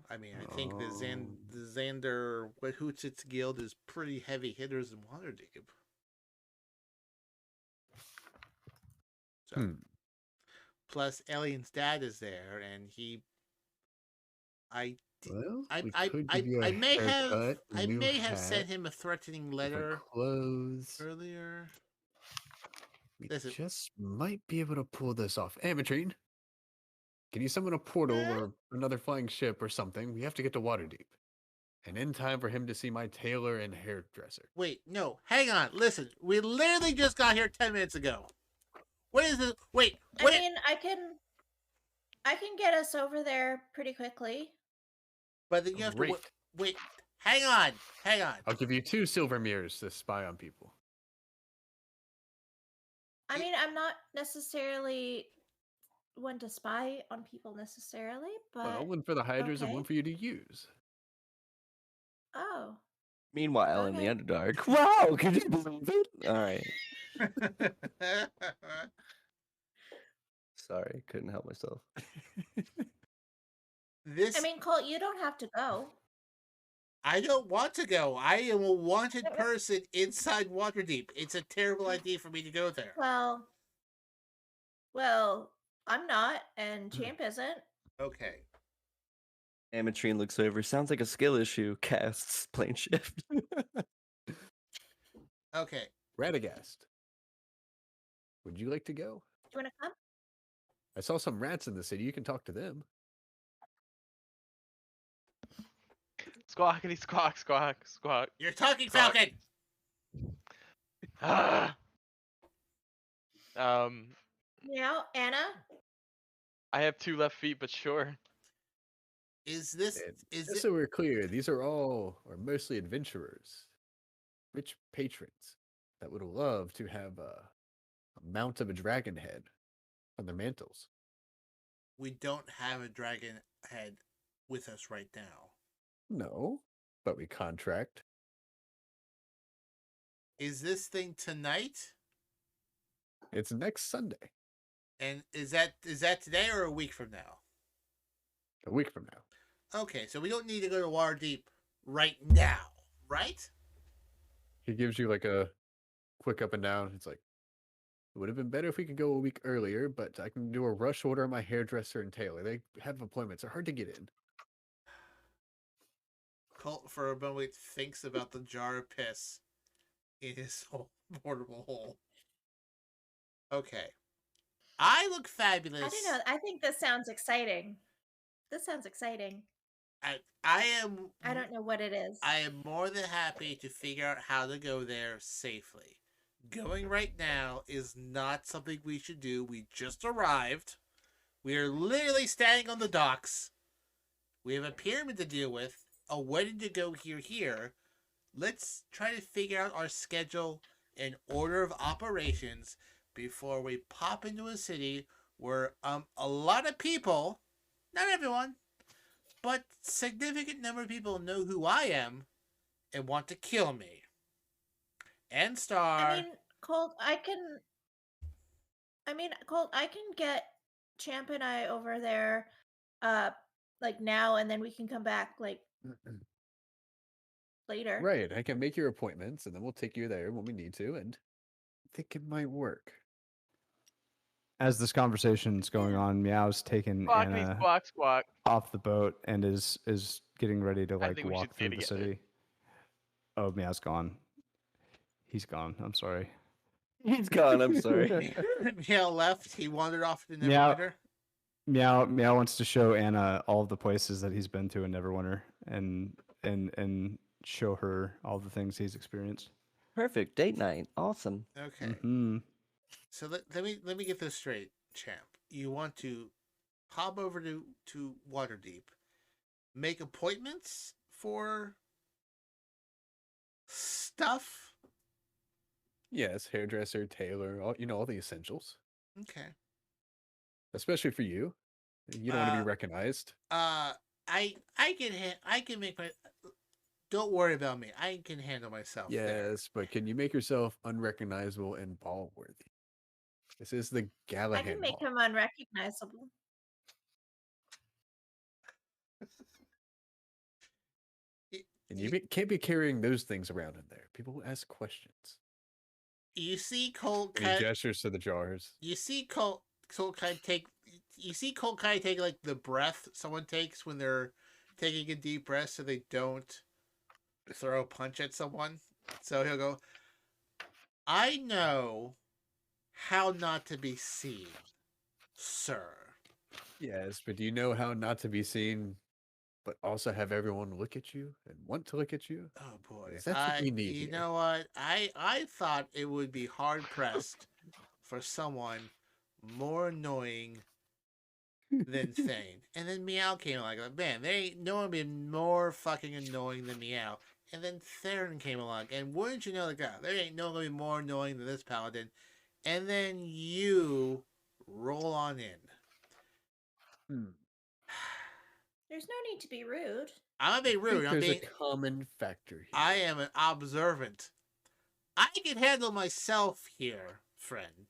I mean, I think the Xander Wethootits Guild is pretty heavy hitters in Waterdeep. So, plus Alien's dad is there, and Well, I we could give you a I may have haircut, a new have sent hat, him a threatening different letter clothes. earlier. We Listen. just might be able to pull this off. Amatrine, can you summon a portal or another flying ship or something? We have to get to Waterdeep. And in time for him to see my tailor and hairdresser. Wait, no, hang on. Listen, we literally just got here 10 minutes ago. What is this? Wait, I mean, I can get us over there pretty quickly. But then you have to Great. wait. Hang on. I'll give you 2 silver mirrors to spy on people. I mean, I'm not necessarily one to spy on people necessarily, but Well, one for the Hydras and one okay. for you to use. Oh. Meanwhile, in the Okay. Underdark, wow, could you believe it? All right, sorry, couldn't help myself. This I mean, Colt, you don't have to go. I don't want to go. I am a wanted person inside Waterdeep. It's a terrible idea for me to go there. Well, I'm not, and Champ isn't. Okay. Amatrine looks over. Sounds like a skill issue. Casts plane shift. Okay. Radagast, would you like to go? Do you want to come? I saw some rats in the city. You can talk to them. Squawkity squawk, squawk, squawk. You're talking, Squawk. Falcon. Ah. Meow, Anna. I have 2 left feet, but sure. Is this And is just it so we're clear, these are all, or mostly adventurers, rich patrons that would love to have a mount of a dragon head on their mantles. we don't have a dragon head with us right now? No, but we contract. Is this thing tonight? It's next Sunday, And is that today or a week from now? a week from now. Okay, so we don't need to go to Waterdeep right now, right? He gives you like a quick up and down. It's like, it would have been better if we could go a week earlier, but I can do a rush order on my hairdresser and tailor. They have appointments. They're hard to get in. Colt for a moment thinks about the jar of piss in his portable hole. Okay. I look fabulous. I don't know. I think this sounds exciting. This sounds exciting. I am. I don't know what it is. I am more than happy to figure out how to go there safely. Going right now is not something we should do. We just arrived. We are literally standing on the docks. We have a pyramid to deal with, a wedding to go here. Let's try to figure out our schedule and order of operations before we pop into a city where a lot of people, not everyone, but significant number of people know who I am and want to kill me. And Star. I mean, Colt, I can get Champ and I over there, like now, and then we can come back like later. Right. I can make your appointments and then we'll take you there when we need to. And I think it might work. As this conversation's going on, Meow's taken Squawkity Anna squawk, squawk. off the boat and is getting ready to like think we walk should stay through the together. city. Oh, Meow's gone. He's gone. I'm sorry. He's gone. I'm sorry. Meow left. He wandered off to Meow. Neverwinter. Meow wants to show Anna all of the places that he's been to in Neverwinter, and and show her all the things he's experienced. Perfect date night. Awesome. Okay. Hmm. So let me get this straight, champ. You want to hop over to Waterdeep, make appointments for stuff. Yes, hairdresser, tailor, all the essentials. Okay. Especially for you. You don't want to be Uh, recognized. I can make my. Don't worry about me. I can handle myself. There. Yes, but can you make yourself unrecognizable and ball worthy? This is the I Gallahan can make Ball. him unrecognizable. And you can't be carrying those things around in there. People will ask questions. You see Colt And he gestures to the jars. You see Colt kind of take. You see Colt kind of take like the breath someone takes when they're taking a deep breath, so they don't throw a punch at someone. So he'll go, "I know how not to be seen, sir." Yes, but do you know how not to be seen, but also have everyone look at you and want to look at you? Oh boy, That's what we need you here. know what? I thought it would be hard pressed for someone more annoying than Thane. And then Meow came along. Like, man, there ain't no one been more fucking annoying than Meow. And then Theron came along. And wouldn't you know, like, there ain't no one be more annoying than this paladin. And then you roll on in. Hmm. There's no need to be rude. I'm not being I think rude. there's a common factor here. I am an observant. I can handle myself here, friend.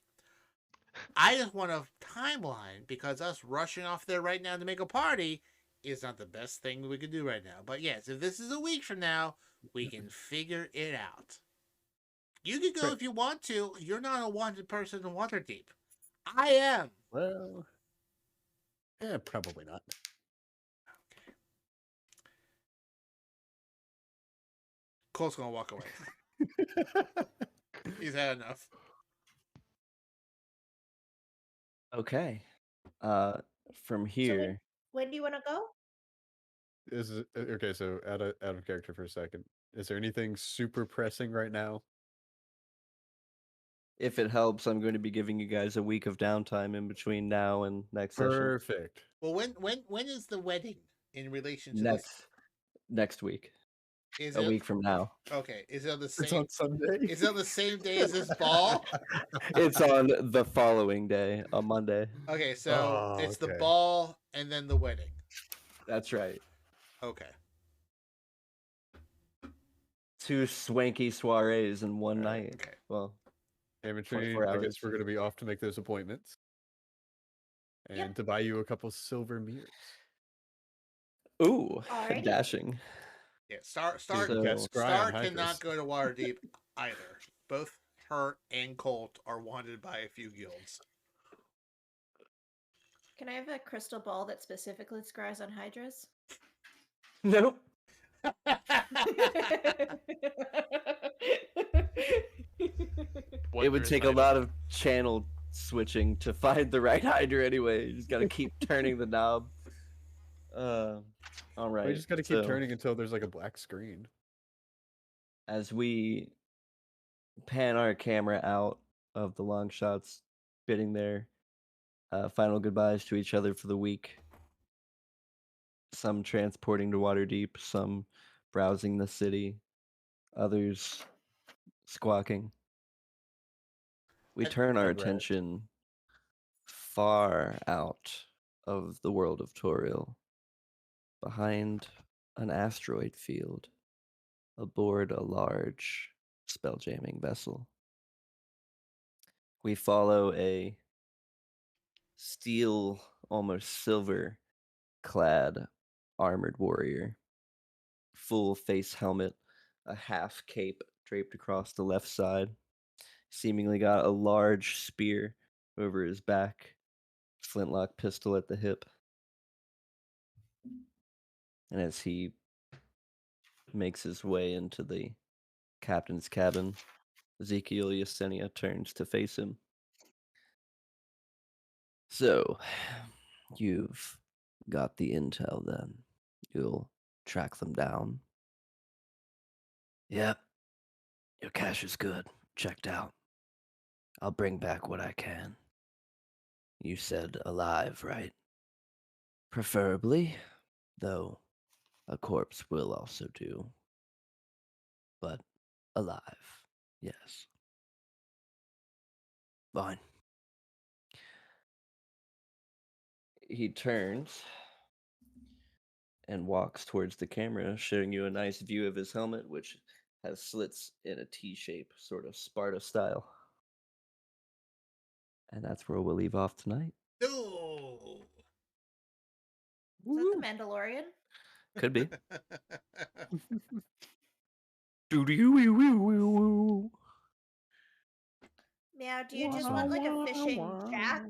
I just want a timeline because us rushing off there right now to make a party is not the best thing we could do right now. But yes, if this is a week from now, we can figure it out. You can go if you want to. You're not a wanted person in Waterdeep. I am. Well, Probably not. Okay. Colt's gonna walk away. He's had enough. okay. From So here, when do you want to go? Okay, so out of character for a second. Is there anything super pressing right now? if it helps, I'm going to be giving you guys a week of downtime in between now and next session. Perfect. Well, when is the wedding in relation to this? Next week. Is A it week from now. okay? Is it on the It's same? on Sunday. Is it on the same day as this ball? It's on the following day, on Monday. Okay, so Oh, it's the okay. ball and then the wedding. That's right. Okay. 2 swanky soirees in one night. Okay. Well, Amateur, 24 I hours. guess we're going to be off to make those appointments. And Yep. to buy you a couple silver mirrors. ooh, Alrighty. dashing. Yeah. Star So- Star cannot go to Waterdeep either. Both her and Colt are wanted by a few guilds. Can I have a crystal ball that specifically scries on hydras? Nope. It would take a lot of channel switching to find the right Hydra anyway. You just gotta keep turning the knob. All right. We just got to keep so turning until there's like a black screen. As we pan our camera out of the long shots, bidding their final goodbyes to each other for the week. Some transporting to Waterdeep, some browsing the city, others squawking. We turn our Congrats. attention far out of the world of Toriel, behind an asteroid field, aboard a large spelljamming vessel. We follow a steel, almost silver clad armored warrior, full face helmet, a half cape draped across the left side, seemingly got a large spear over his back, flintlock pistol at the hip. And as he makes his way into the captain's cabin, Ezekiel Yesenia turns to face him. So, you've got the intel then. You'll track them down. Yep. Your cash is good. Checked out. I'll bring back what I can. You said alive, right? Preferably, though a corpse will also do. But alive, yes. Fine. He turns and walks towards the camera, showing you a nice view of his helmet, which has slits in a T shape, sort of Sparta style. And that's where we'll leave off tonight. No. Is that the Mandalorian? Could be. Meow, do you just want like a fishing shack?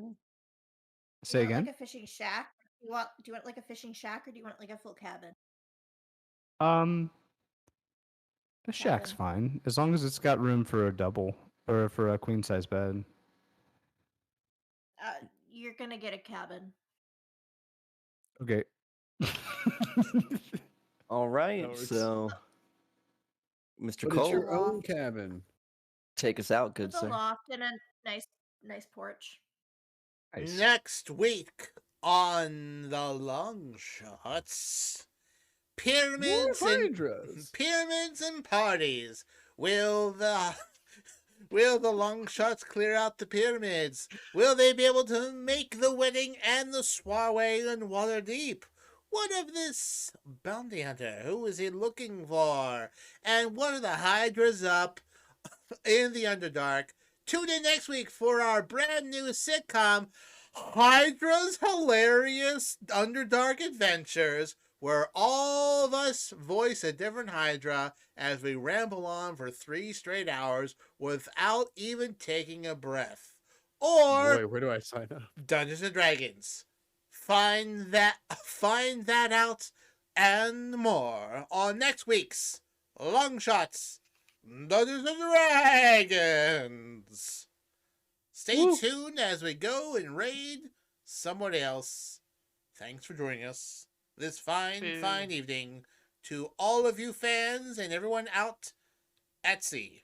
Say You want, again. like a fishing shack? Do you want like a fishing shack, or do you want like a full cabin? The shack's Cabin. fine as long as it's got room for a double or for a queen size bed. You're gonna get a cabin. Okay. All right, No, it's- so Mr. But it's Cole, your own cabin. take us out, good With a sir. loft and a nice porch. Nice. Next week on the Longshots, pyramids More and Hydras. pyramids and parties. Will the Longshots clear out the pyramids? Will they be able to make the wedding and the soiree in Waterdeep? What of this bounty hunter? Who is he looking for? And what are the Hydras up in the Underdark? Tune in next week for our brand new sitcom, Hydra's Hilarious Underdark Adventures, where all of us voice a different Hydra as we ramble on for 3 straight hours without even taking a breath. Or Boy, where do I sign up? Dungeons and Dragons. Find that out and more on next week's Longshots Dungeons and Dragons. Stay tuned as we go and raid somebody else. Thanks for joining us this fine evening. To all of you fans and everyone out at sea.